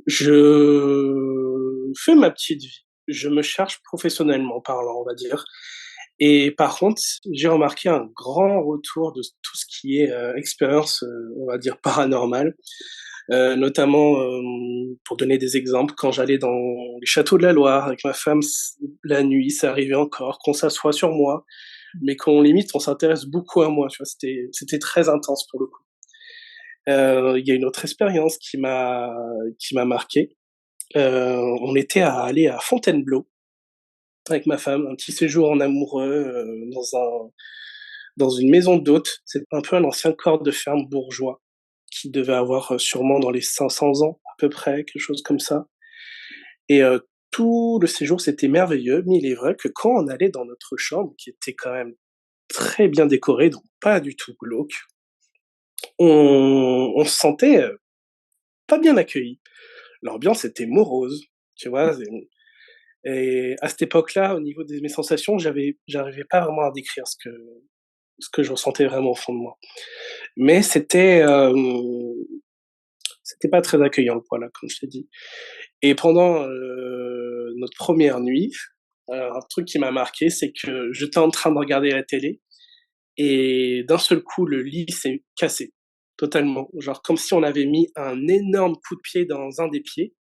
je fais ma petite vie. Je me cherche professionnellement parlant, on va dire et par contre, j'ai remarqué un grand retour de tout ce qui est, expérience, on va dire paranormale, notamment, pour donner des exemples, quand j'allais dans les châteaux de la Loire avec ma femme, la nuit, ça arrivait encore qu'on s'assoit sur moi, mais qu'on limite, on s'intéresse beaucoup à moi, tu vois? C'était très intense pour le coup. Il y a une autre expérience qui m'a marqué. On était aller à Fontainebleau avec ma femme, un petit séjour en amoureux, dans une maison d'hôtes. C'est un peu un ancien corps de ferme bourgeois qui devait avoir, sûrement dans les 500 ans à peu près, quelque chose comme ça et tout le séjour, c'était merveilleux, mais il est vrai que quand on allait dans notre chambre, qui était quand même très bien décorée, donc pas du tout glauque, on se sentait, pas bien accueillis. L'ambiance était morose, tu vois? Et à cette époque-là, au niveau de mes sensations, j'arrivais pas vraiment à décrire ce que je ressentais vraiment au fond de moi. Mais c'était pas très accueillant, voilà, comme je t'ai dit. Et pendant, notre première nuit, un truc qui m'a marqué, c'est que j'étais en train de regarder la télé et d'un seul coup, le lit s'est cassé, totalement. Genre comme si on avait mis un énorme coup de pied dans un des pieds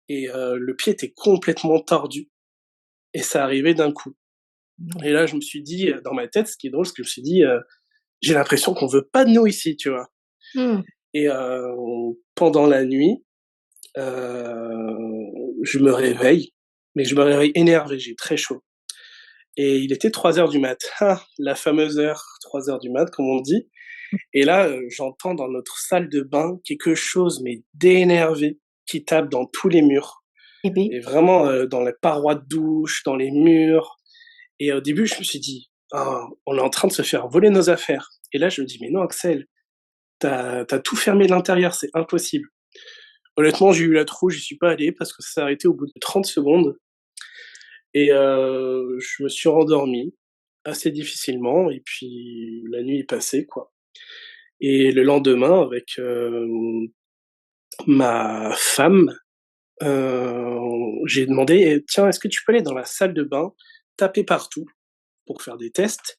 et le pied était complètement tordu et ça arrivait d'un coup. Non. Et là, je me suis dit, dans ma tête, ce qui est drôle, c'est que je me suis dit, «J'ai l'impression qu'on veut pas de nous ici», tu vois? Mmh. Et pendant la nuit, je me réveille, mais je me réveille énervé, j'ai très chaud et il était 3 heures du mat. Ah! La fameuse heure, 3 heures du mat, comme on dit et là, j'entends dans notre salle de bain quelque chose, mais d'énervé, qui tape dans tous les murs Eh beh, et vraiment, dans les parois de douche, dans les murs et au début, je me suis dit: «Ah, on est en train de se faire voler nos affaires» et là, je me dis: «Mais non, Axel, t'as tout fermé de l'intérieur, c'est impossible». Honnêtement, j'ai eu la trouille, j'y suis pas allé parce que ça s'est arrêté au bout de 30 secondes et je me suis rendormi assez difficilement et puis la nuit est passée, quoi et le lendemain avec, ma femme, j'ai demandé: «Tiens, est-ce que tu peux aller dans la salle de bain, taper partout pour faire des tests?»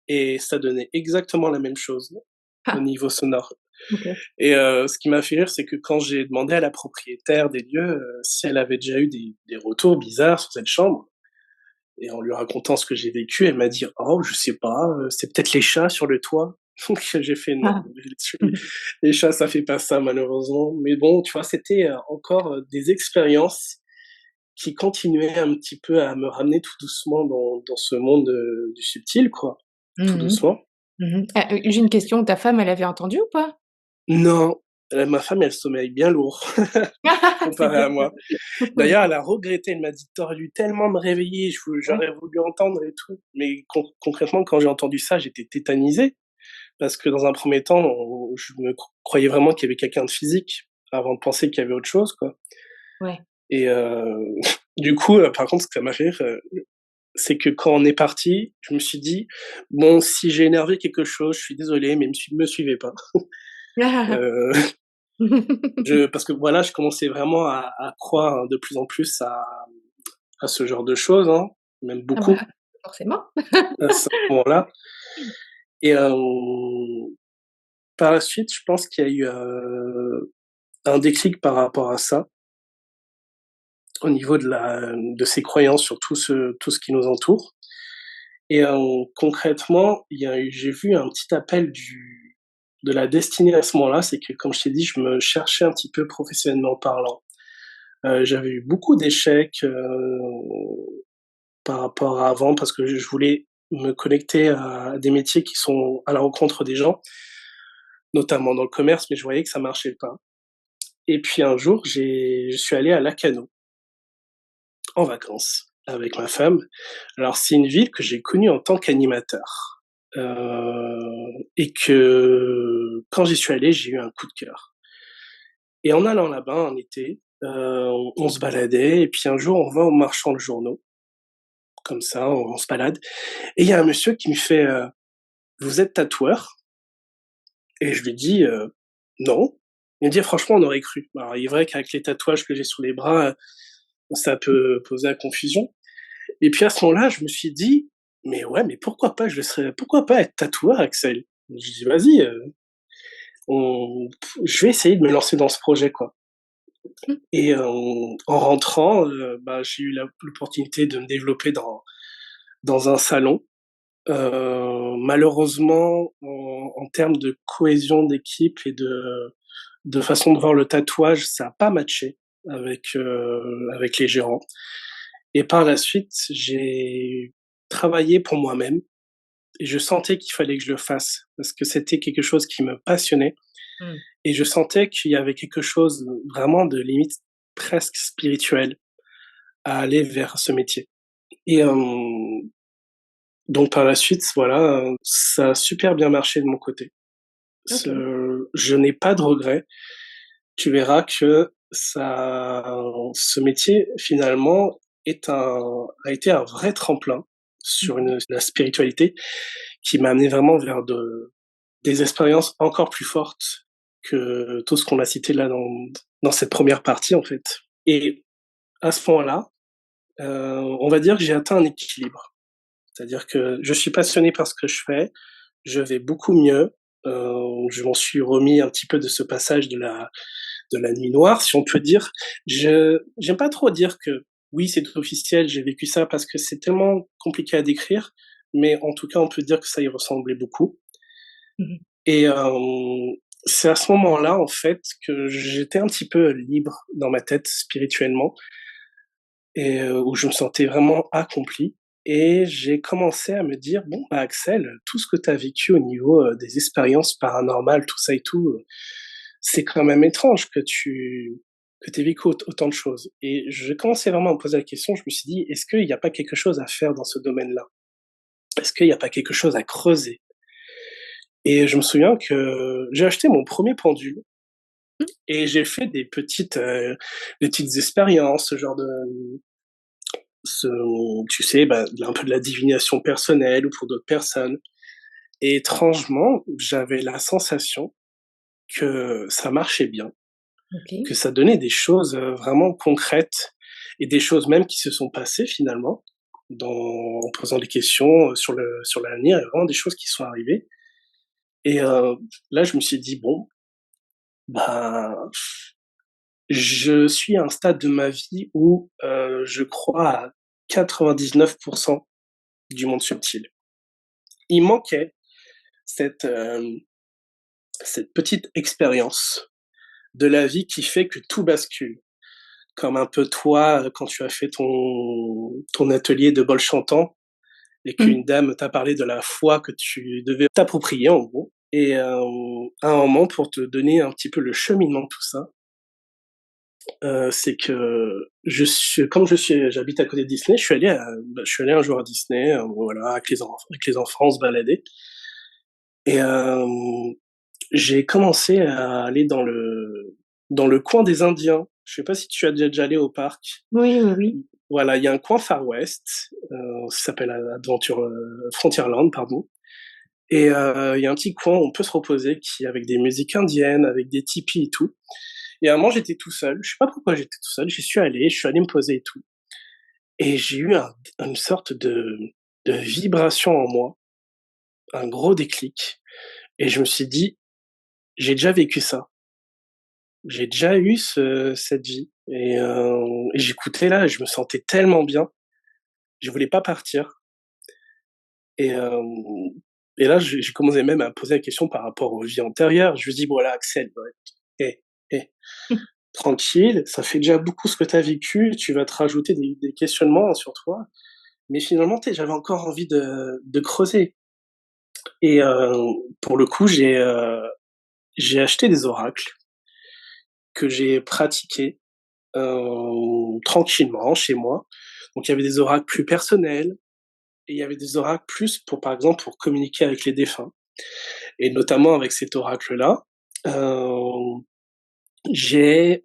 et ça donnait exactement la même chose au ah, niveau sonore OK. et ce qui m'a fait rire, c'est que quand j'ai demandé à la propriétaire des lieux, si elle avait déjà eu des retours bizarres sur cette chambre et en lui racontant ce que j'ai vécu, elle m'a dit: «Oh, je sais pas, c'est peut-être les chats sur le toit». Donc j'ai fait: «Non, Ah. les chats, ça fait pas ça malheureusement». Mais bon, tu vois, c'était, encore, des expériences qui continuaient un petit peu à me ramener tout doucement dans ce monde, du subtil, quoi, tout Mmh mh. doucement. Mmh. Ah, j'ai une question, ta femme, elle avait entendu ou pas? Non, ma femme, elle sommeille bien lourd C'est comparée bien à moi. ça. D'ailleurs, elle a regretté, elle m'a dit: «Tu dû tellement me réveiller, Ouais. j'aurais voulu entendre et tout». Mais concrètement, quand j'ai entendu ça, j'étais tétanisé parce que dans un premier temps, je me croyais vraiment qu'il y avait quelqu'un de physique avant de penser qu'il y avait autre chose, quoi Ouais. et du coup, par contre, ce que ça m'a fait rire, c'est que quand on est parti, je me suis dit: «Bon, si j'ai énervé quelque chose, je suis désolé, mais me suivez pas». Heu, parce que voilà, je commençais vraiment à croire de plus en plus à ce genre de choses, hein, même Ah bah, beaucoup forcément. à ce moment-là et par la suite, je pense qu'il y a eu, un déclic par rapport à ça, au niveau de ses croyances sur tout ce qui nous entoure et concrètement, il y a eu j'ai vu un petit appel du de la destinée à ce moment-là. C'est que, comme je t'ai dit, je me cherchais un petit peu professionnellement parlant. J'avais eu beaucoup d'échecs, par rapport à avant parce que je voulais me connecter à des métiers qui sont à la rencontre des gens, notamment dans le commerce, mais je voyais que ça marchait pas. Et puis un jour, je suis allé à Lacanau en vacances avec ma femme. Alors c'est une ville que j'ai connue en tant qu'animateur, et que quand j'y suis allé, j'ai eu un coup de cœur. Et en allant là-bas en été, on se baladait et puis un jour on va au marchand de journaux, comme ça, on se balade et il y a un monsieur qui me fait, «Vous êtes tatoueur?» Et je lui dis: «Non». Il me dit: «Franchement, on aurait cru». Alors il est vrai qu'avec les tatouages que j'ai sur les bras, ça peut poser à confusion. Et puis à ce moment-là, je me suis dit: «Mais ouais, mais pourquoi pas être tatoueur, Axel?» Je dis: «Vas-y, on je vais essayer de me lancer dans ce projet, quoi». Mmh. Et en rentrant, bah, j'ai eu l'opportunité de me développer dans un salon. Malheureusement, en termes de cohésion d'équipe et de façon de voir le tatouage, ça a pas matché avec les gérants. Et par la suite, j'ai travaillé pour moi-même et je sentais qu'il fallait que je le fasse parce que c'était quelque chose qui me passionnait Mmh. et je sentais qu'il y avait quelque chose vraiment de limite presque spirituel à aller vers ce métier. Et donc par la suite, voilà, ça a super bien marché de mon côté. OK. Je n'ai pas de regrets. Tu verras que ce métier finalement a été un vrai tremplin sur Mmh. la spiritualité qui m'a amené vraiment vers des expériences encore plus fortes que tout ce qu'on a cité là dans cette première partie en fait. Et à ce moment-là, on va dire que j'ai atteint un équilibre. C'est-à-dire que je suis passionné par ce que je fais, je vais beaucoup mieux, je m'en suis remis un petit peu de ce passage de la nuit noire, si on peut dire. J'aime pas trop dire que oui, c'est officiel, j'ai vécu ça parce que c'est tellement compliqué à décrire, mais en tout cas, on peut dire que ça y ressemblait beaucoup. Mmh. Et c'est à ce moment-là, en fait, que j'étais un petit peu libre dans ma tête spirituellement et où je me sentais vraiment accompli. Et j'ai commencé à me dire: «Bon, bah, Axel, tout ce que tu as vécu au niveau, des expériences paranormales, tout ça et tout, c'est quand même étrange que tu aies vécu autant de choses». Et je commençais vraiment à me poser la question, je me suis dit: «Est-ce qu'il y a pas quelque chose à faire dans ce domaine-là? Est-ce qu'il y a pas quelque chose à creuser?» Et je me souviens que j'ai acheté mon premier pendule Mmh. et j'ai fait des petites expériences, ce genre ce tu sais, bah, un peu de la divination personnelle ou pour d'autres personnes. Et étrangement, j'avais la sensation que ça marchait bien, que OK. ça donnait des choses, vraiment concrètes et des choses même qui se sont passées finalement en posant des questions, sur l'avenir. Il y a vraiment des choses qui sont arrivées et là je me suis dit: «Bon, ben, je suis à un stade de ma vie où, je crois à 99 du monde subtil». Il manquait cette, cette petite expérience de la vie qui fait que tout bascule. Comme un peu toi, quand tu as fait ton atelier de bol chantant et Mmh. qu'une dame t'a parlé de la foi que tu devais t'approprier en gros. Et à un moment, pour te donner un petit peu le cheminement de tout ça, c'est que j'habite à côté de Disney, je suis allé un jour à Disney, voilà, avec les enfants, on se baladait. Et j'ai commencé à aller dans le coin des Indiens. Je sais pas si tu as déjà allé au parc? Oui, oui, oui. Voilà, il y a un coin Far West, ça s'appelle Frontierland, pardon. Et il y a un petit coin où on peut se reposer avec des musiques indiennes, avec des tipis et tout. Et à un moment, j'étais tout seul, je sais pas pourquoi j'étais tout seul, je suis allé me poser et tout. Et j'ai eu une sorte de vibration en moi, un gros déclic et je me suis dit: j'ai déjà vécu ça. J'ai déjà eu cette vie et j'écoutais là et je me sentais tellement bien. Je voulais pas partir et hem et là, j'ai commencé même à me poser la question par rapport aux vies antérieures. Je me dis: «Bon là, Axel, ouais, hé, hé, tranquille, ça fait déjà beaucoup ce que tu as vécu, tu vas te rajouter des questionnements sur toi». Mais finalement, tu sais, j'avais encore envie de creuser et pour le coup, j'ai acheté des oracles que j'ai pratiqués, tranquillement chez moi. Donc il y avait des oracles plus personnels et il y avait des oracles plus pour, par exemple, pour communiquer avec les défunts et notamment avec cet oracle-là, heu, j'ai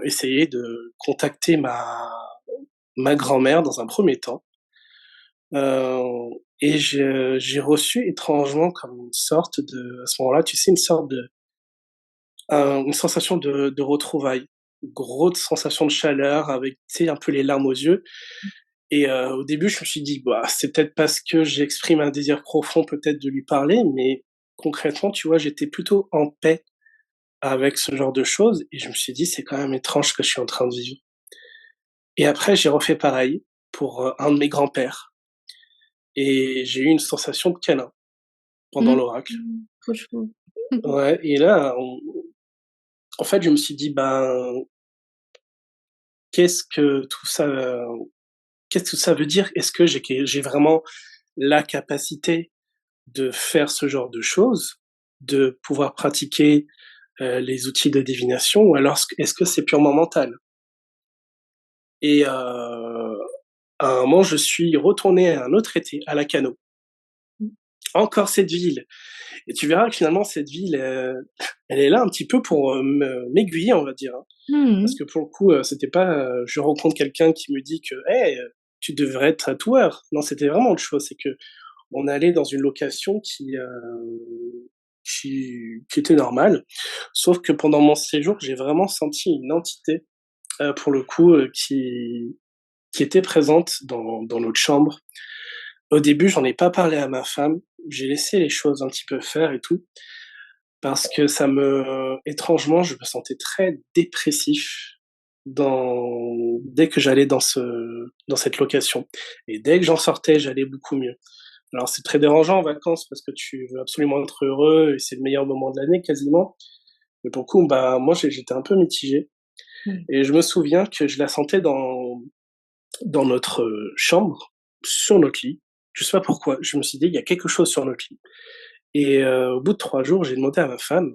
essayé de contacter ma grand-mère dans un premier temps, heu et j'ai reçu étrangement comme une sorte de à ce moment-là, tu sais, une sorte de une sensation de retrouvailles. Une grosse sensation de chaleur avec, tu sais, un peu les larmes aux yeux et au début, je me suis dit: «Bah, c'est peut-être parce que j'exprime un désir profond peut-être de lui parler», mais concrètement, tu vois, j'étais plutôt en paix avec ce genre de choses et je me suis dit: «C'est quand même étrange ce que je suis en train de vivre» et après j'ai refait pareil pour, un de mes grands-pères et j'ai eu une sensation de câlin pendant Mmh. l'oracle. Trop chou. Ouais et là, en fait, je me suis dit: «Ben, qu'est-ce que tout ça, qu'est-ce que ça veut dire? Est-ce que j'ai vraiment la capacité de faire ce genre de choses, de pouvoir pratiquer, les outils de divination ou alors est-ce que c'est purement mental?» et à un moment, je suis retourné à un autre été, à Lacanau. Mmh. Encore cette ville et tu verras que finalement cette ville, elle est là un petit peu pour, m'aiguiller, on va dire, hein. Parce Mmh. que pour le coup, c'était pas, je rencontre quelqu'un qui me dit que: «Hey, tu devrais être tatoueur». Non, c'était vraiment autre chose. C'est qu'on allait dans une location qui était normale. Sauf que pendant mon séjour, j'ai vraiment senti une entité, pour le coup, qui était présente dans notre chambre. Au début, j'en ai pas parlé à ma femme. J'ai laissé les choses un petit peu faire et tout, parce que étrangement, je me sentais très dépressif dès que j'allais dans cette location et dès que j'en sortais, j'allais beaucoup mieux. Alors c'est très dérangeant en vacances parce que tu veux absolument être heureux et c'est le meilleur moment de l'année quasiment. Mais pour le coup, bah, moi j'étais un peu mitigé Mmh. et je me souviens que je la sentais dans notre, chambre, sur notre lit. Je sais pas pourquoi, je me suis dit: «Il y a quelque chose sur notre lit» et au bout de 3 jours, j'ai demandé à ma femme,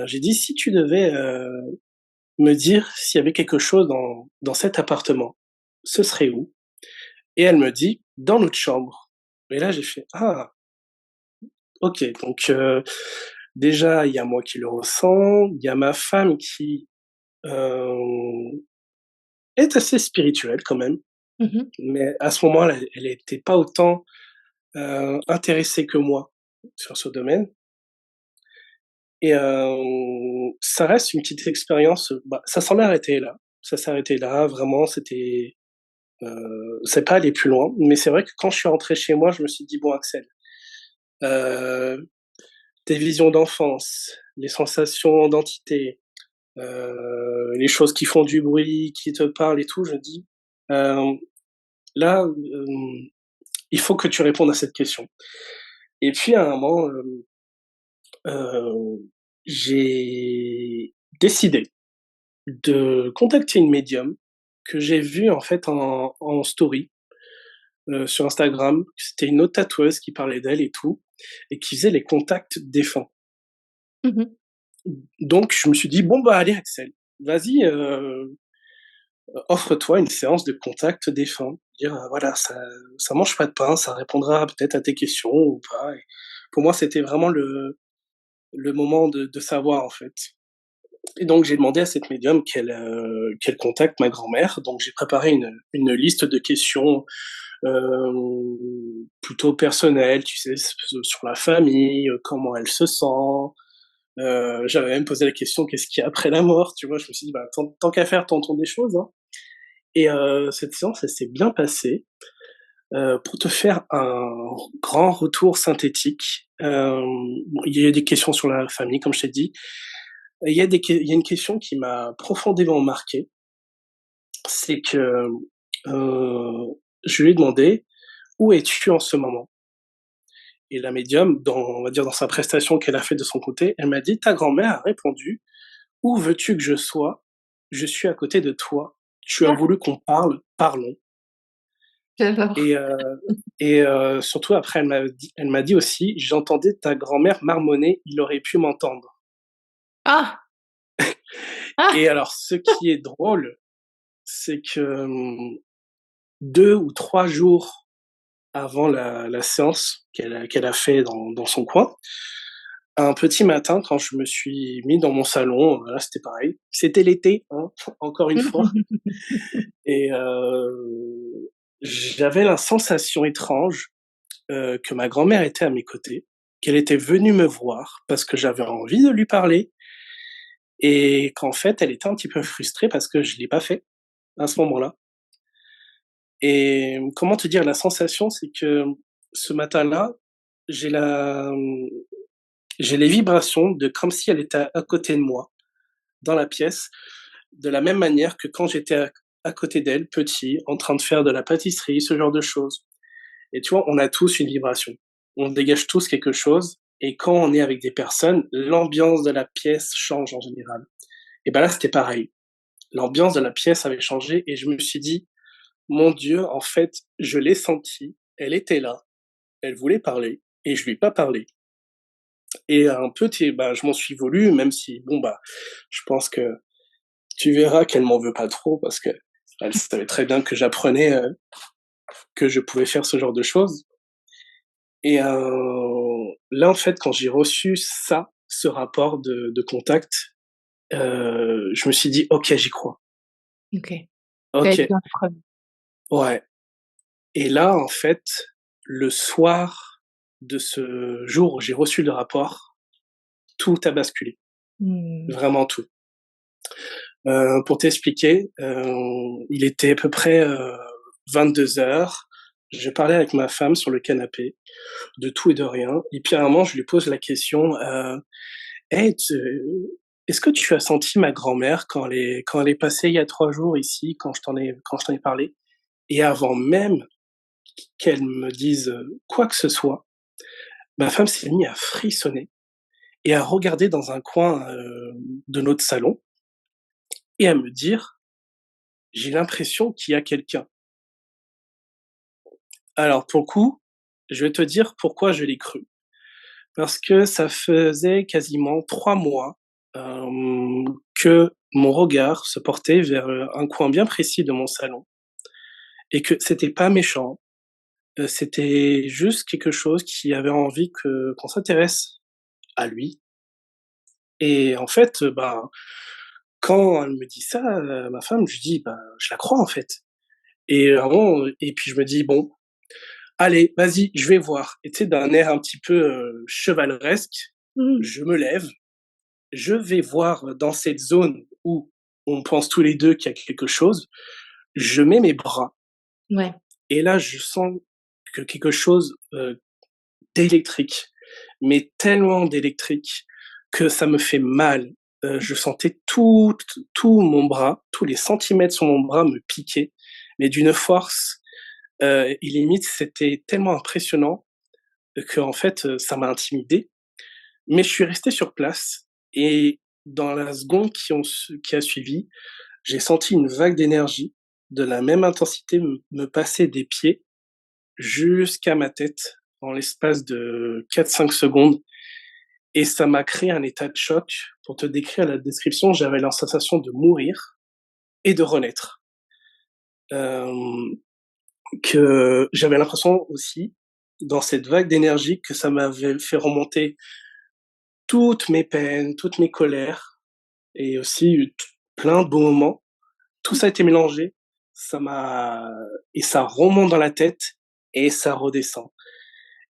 j'ai dit: «Si tu devais, me dire s'il y avait quelque chose dans cet appartement, ce serait où?» et elle me dit: «Dans notre chambre» et là j'ai fait: «Ah, OK». Donc déjà, il y a moi qui le ressens, il y a ma femme qui, hem, est assez spirituelle quand même, Mmh mh. mais à ce moment-là, elle était pas autant, intéressée que moi sur ce domaine et ça reste une petite expérience, bah, ça s'en est arrêté là. Ça s'est arrêté là, vraiment, c'est pas allé plus loin, mais c'est vrai que quand je suis rentré chez moi, je me suis dit: «Bon Axel, heu, tes visions d'enfance, les sensations d'entité, les choses qui font du bruit, qui te parlent et tout», je me dis: «Hem, là, il faut que tu répondes à cette question» et puis à un moment, j'ai décidé de contacter une médium que j'ai vue en fait en story, sur Instagram. C'était une autre tatoueuse qui parlait d'elle et tout et qui faisait les contacts défunts. Mmh. Donc je me suis dit: «Bon, bah, allez Axel, vas-y, offre-toi une séance de contact défunt». Dire, voilà, ça mange pas de pain, ça répondra peut-être à tes questions ou pas et pour moi, c'était vraiment le moment de savoir, en fait et donc j'ai demandé à cette médium qu'elle contacte ma grand-mère. Donc j'ai préparé une liste de questions, plutôt personnelles, tu sais, sur la famille, comment elle se sent. J'avais même posé la question: «Qu'est-ce qu'il y a après la mort?» Tu vois? Je me suis dit: «Bah, tant qu'à faire, tentons des choses, hein» et cette séance, elle s'est bien passée. pour te faire un grand retour synthétique. Il y a des questions sur la famille, comme je t'ai dit. Il y a une question qui m'a profondément marqué, c'est que, je lui ai demandé: «Où es-tu en ce moment?» Et la médium, on va dire dans sa prestation qu'elle a fait de son côté, elle m'a dit: «Ta grand-mère a répondu: "Où veux-tu que je sois? Je suis à côté de toi. Tu as Ah, voulu qu'on parle, parlons"». j'adore. Et surtout après elle m'a dit aussi: «J'entendais ta grand-mère marmonner, il aurait pu m'entendre». Ah! Ah! Et alors ce qui est drôle, c'est que, 2 ou 3 jours avant la séance qu'elle a fait dans son coin, un petit matin quand je me suis mis dans mon salon, voilà, c'était pareil. C'était l'été, hein, encore une fois. Et j'avais la sensation étrange, que ma grand-mère était à mes côtés, qu'elle était venue me voir parce que j'avais envie de lui parler et qu'en fait, elle était un petit peu frustrée parce que je l'ai pas fait à ce moment-là. Et comment te dire? La sensation, c'est que ce matin-là, j'ai la, mmh, j'ai les vibrations de comme si elle était à côté de moi, dans la pièce, de la même manière que quand j'étais à côté d'elle, petit, en train de faire de la pâtisserie, ce genre de choses. Et tu vois, on a tous une vibration. On dégage tous quelque chose et quand on est avec des personnes, l'ambiance de la pièce change en général. Et ben là, c'était pareil. L'ambiance de la pièce avait changé et je me suis dit: «Mon Dieu, en fait, je l'ai senti, elle était là, elle voulait parler et je lui ai pas parlé». Et un peu tu bah, je m'en suis voulu, même si bon, bah, je pense que tu verras qu'elle m'en veut pas trop parce qu'elle savait très bien que j'apprenais, que je pouvais faire ce genre de choses. Et là, en fait, quand j'ai reçu ça, ce rapport de contact, je me suis dit: «OK, j'y crois. OK. Tu as été OK, dans l'épreuve. ouais». Et là, en fait, le soir de ce jour où j'ai reçu le rapport, tout a basculé, Mmh. vraiment tout. Pour t'expliquer, il était à peu près, 22:00. Je parlais avec ma femme sur le canapé, de tout et de rien et puis à un moment, je lui pose la question, «Hey, est-ce que tu as senti ma grand-mère quand elle est passée il y a 3 jours ici, quand je t'en ai parlé?» Et avant même qu'elle me dise, quoi que ce soit, ma femme s'est mise à frissonner et à regarder dans un coin, de notre salon et à me dire: «J'ai l'impression qu'il y a quelqu'un». Alors pour le coup, je vais te dire pourquoi je l'ai cru. Parce que ça faisait quasiment 3 mois, que mon regard se portait vers, un coin bien précis de mon salon et que c'était pas méchant, c'était juste quelque chose qui avait envie qu'on s'intéresse à lui. Et en fait, bah, quand elle me dit ça, ma femme, je lui dis: «Bah, je la crois en fait». Et vraiment, et puis je me dis: «Bon, allez, vas-y, je vais voir». Et tu sais, d'un air un petit peu, chevaleresque, Mmh. je me lève, je vais voir dans cette zone où on pense tous les 2 qu'il y a quelque chose, je mets mes bras Ouais. et là, je sens que quelque chose, d'électrique, mais tellement d'électrique que ça me fait mal. Je sentais tout mon bras, tous les centimètres sur mon bras me piquaient, mais d'une force, et limite, c'était tellement impressionnant qu'en fait, ça m'a intimidé. Mais je suis resté sur place et dans la seconde qui a suivi, j'ai senti une vague d'énergie de la même intensité me passer des pieds jusqu'à ma tête en l'espace de 4 5 secondes et ça m'a créé un état de choc. Pour te décrire la description, j'avais la sensation de mourir et de renaître. Hem, que j'avais l'impression aussi, dans cette vague d'énergie, que ça m'avait fait remonter toutes mes peines, toutes mes colères et aussi plein de beaux moments. Tout ça a été mélangé, ça m'a et ça remonte dans la tête et ça redescend.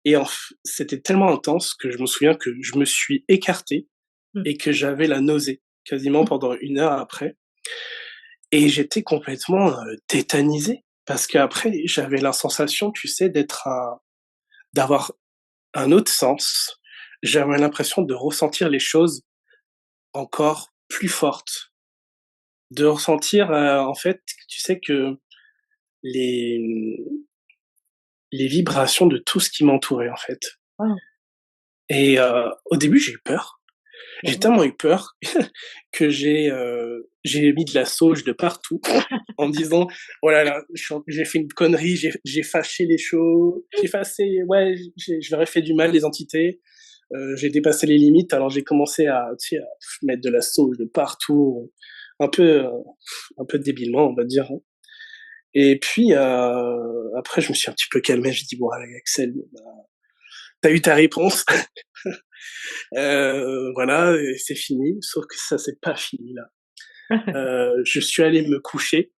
Et c'était tellement intense que je me souviens que je me suis écarté Mmh. et que j'avais la nausée quasiment pendant 1 heure après et j'étais complètement, tétanisé. parce qu'après j'avais la sensation, tu sais, d'avoir un autre sens. J'avais l'impression de ressentir les choses encore plus fortes, de ressentir, en fait, tu sais, que les, les vibrations de tout ce qui m'entourait, en fait. Waouh! Et au début, j'ai eu peur. J'ai Mmh. tellement eu peur que j'ai mis de la sauge de partout en me disant: «Oh là là, j'ai fait une connerie, j'ai fâché les choses, j'ai effacé ouais, je leur ai fait du mal, les entités, j'ai dépassé les limites». Alors j'ai commencé à, tu sais, à mettre de la sauge de partout, un peu, un peu débilement, on va dire, hein. Et puis, après je me suis un petit peu calmé, j'ai dit: «Bon allez Axel, bah, tu eu ta réponse, voilà et c'est fini». Sauf que ça c'est pas fini là. Je suis allé me coucher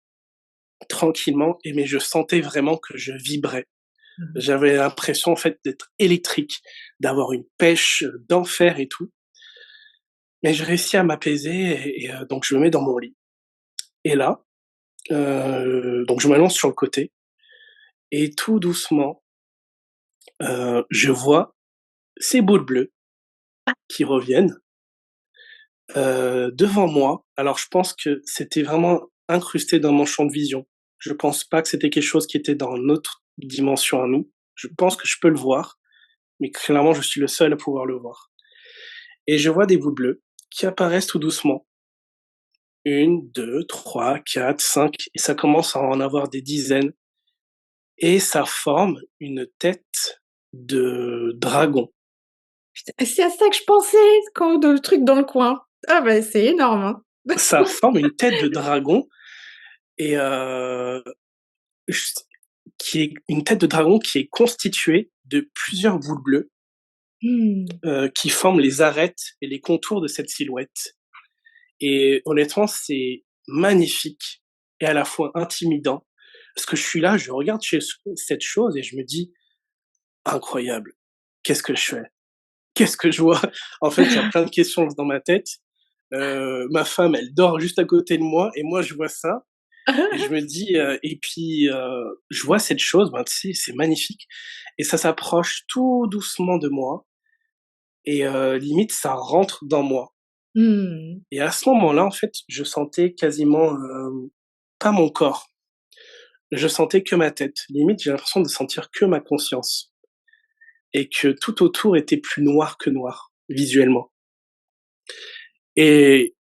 tranquillement mais je sentais vraiment que je vibrais. Mmh. J'avais l'impression en fait d'être électrique, d'avoir une pêche d'enfer et tout. Mais j'ai réussi à m'apaiser donc je me mets dans mon lit. Et là, donc je m'allonge sur le côté et tout doucement, je vois ces boules bleues qui reviennent, devant moi. Alors je pense que c'était vraiment incrusté dans mon champ de vision. Je pense pas que c'était quelque chose qui était dans notre dimension à nous. Je pense que je peux le voir, mais clairement je suis le seul à pouvoir le voir. Et je vois des boules bleues qui apparaissent tout doucement. Une, deux, trois, quatre, 5, et ça commence à en avoir des dizaines et ça forme une tête de dragon. C'est à ça que je pensais quand le truc dans le coin. Ah bah, c'est énorme, hein. Ça forme une tête de dragon et j qui est une tête de dragon qui est constituée de plusieurs boules bleues, Mmh. qui forment les arêtes et les contours de cette silhouette. Et honnêtement, c'est magnifique et à la fois intimidant. Parce que je suis là, je regarde cette chose et je me dis: «Incroyable, qu'est-ce que je fais? Qu'est-ce que je vois?» En fait, il y a plein de questions dans ma tête. Ma femme, elle dort juste à côté de moi et moi, je vois ça et je me dis, et puis, je vois cette chose, ben, tu sais, c'est magnifique et ça s'approche tout doucement de moi et limite, ça rentre dans moi. Mmh. Et à ce moment-là, en fait, je sentais quasiment, pas mon corps, je sentais que ma tête. Limite, j'ai l'impression de sentir que ma conscience et que tout autour était plus noir que noir, visuellement. Et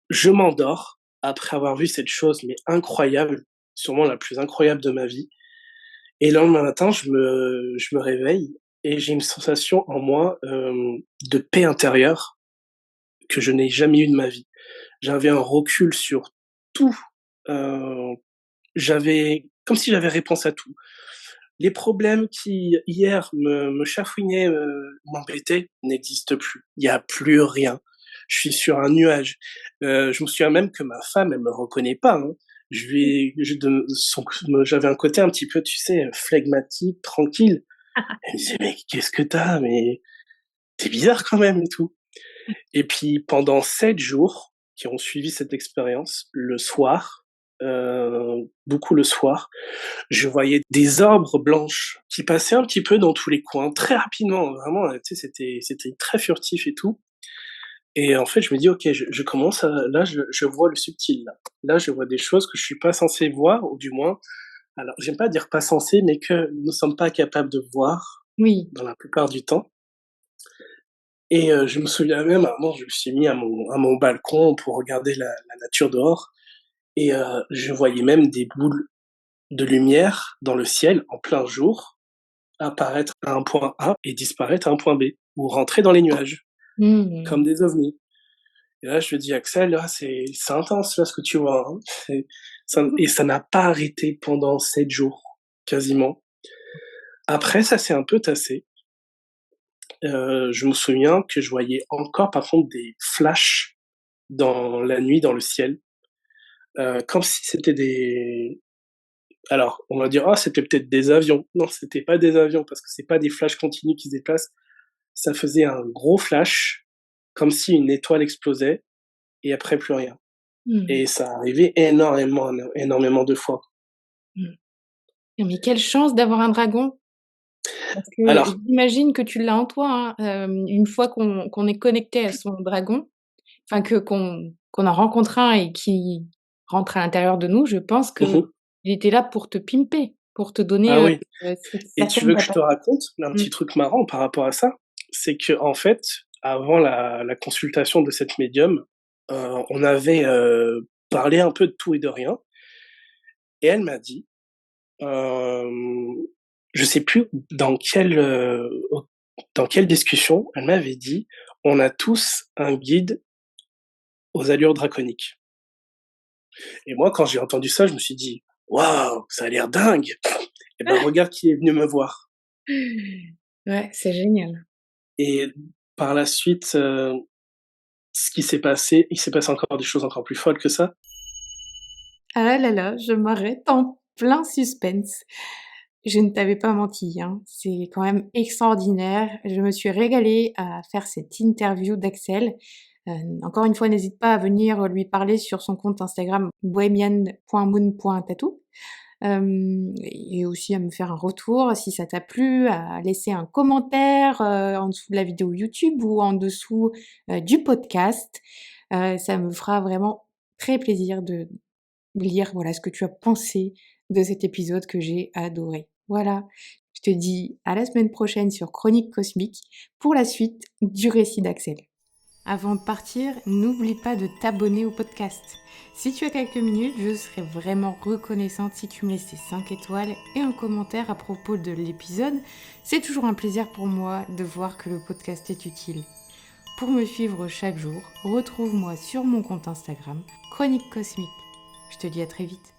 je m'endors après avoir vu cette chose, mais incroyable, sûrement la plus incroyable de ma vie. Et le lendemain matin, je me réveille et j'ai une sensation en moi, de paix intérieure que je n'ai jamais eue de ma vie. J'avais un recul sur tout, heu, j'avais comme si j'avais réponse à tout. Les problèmes qui hier me chafouinaient, m'embêtaient, n'existent plus. Il y a plus rien. Je suis sur un nuage. Je me souviens même que ma femme, elle me reconnaît pas, hein. Je lui je de son J'avais un côté un petit peu, tu sais, flegmatique, tranquille. Elle me disait: «Mais qu'est-ce que tu as? Mais tu es bizarre quand même et tout». Et puis pendant 7 jours qui ont suivi cette expérience, le soir, beaucoup le soir, je voyais des ombres blanches qui passaient un petit peu dans tous les coins, très rapidement, vraiment, tu sais, c'était très furtif et tout. Et en fait, je me dis: «OK, je commence à là, je vois le subtil, là. Là, je vois des choses que je suis pas censé voir ou du moins» alors j'aime pas dire pas censé, mais que nous sommes pas capables de voir Oui. dans la plupart du temps. Et je me souviens même à un moment, je me suis mis à mon balcon pour regarder la nature dehors et je voyais même des boules de lumière dans le ciel en plein jour, apparaître à un point A et disparaître à un point B, ou rentrer dans les nuages, comme Mmh. des ovnis. Et là, je me dis: «Axel, là, c'est intense, là, ce que tu vois, hein». C'est ça et ça n'a pas arrêté pendant 7 jours, quasiment. Après, ça s'est un peu tassé. Je me souviens que je voyais encore, par contre, des flashs dans la nuit, dans le ciel, comme si c'était des alors, on va dire: «Ah, c'était peut-être des avions». Non, c'était pas des avions parce que c'est pas des flashs continus qui se déplacent. Ça faisait un gros flash, comme si une étoile explosait et après plus rien. Mmh. Et ça arrivait énormément de fois. Mmh. Mais quelle chance d'avoir un dragon! Parce que Alors j'imagine que tu l'as en toi, hein, une fois qu'on est connecté à son dragon, enfin qu'on en rencontre un et qui rentre à l'intérieur de nous, je pense qu'il mmh était là pour te pimper, pour te donner, ah oui, et tu certaines veux que je te capacités. raconte un Mmh. petit truc marrant par rapport à ça? C'est que en fait, avant la consultation de cette médium, on avait, parlé un peu de tout et de rien et elle m'a dit, hem, je sais plus dans quelle discussion, elle m'avait dit: «On a tous un guide aux allures draconiques». Et moi, quand j'ai entendu ça, je me suis dit: «Waouh, ça a l'air dingue!» Et ben, regarde qui est venu me voir. Ouais, c'est génial. Et par la suite, ce qui s'est passé il s'est passé encore des choses encore plus folles que ça. Ah là là, je m'arrête en plein suspense. Je ne t'avais pas menti, hein, c'est quand même extraordinaire. Je me suis régalée à faire cette interview d'Axel. Encore une fois, n'hésite pas à venir lui parler sur son compte Instagram bohemian.moon.tattoo. Et aussi à me faire un retour si ça t'a plu, à laisser un commentaire, en dessous de la vidéo YouTube ou en dessous, du podcast. Ça me fera vraiment très plaisir de lire, voilà, ce que tu as pensé de cet épisode que j'ai adoré. Voilà, je te dis à la semaine prochaine sur Chronique Cosmique pour la suite du récit d'Axel. Avant de partir, n'oublie pas de t'abonner au podcast. Si tu as quelques minutes, je serais vraiment reconnaissante si tu me laissais 5 étoiles et un commentaire à propos de l'épisode. C'est toujours un plaisir pour moi de voir que le podcast est utile. Pour me suivre chaque jour, retrouve-moi sur mon compte Instagram, Chronique Cosmique. Je te dis à très vite.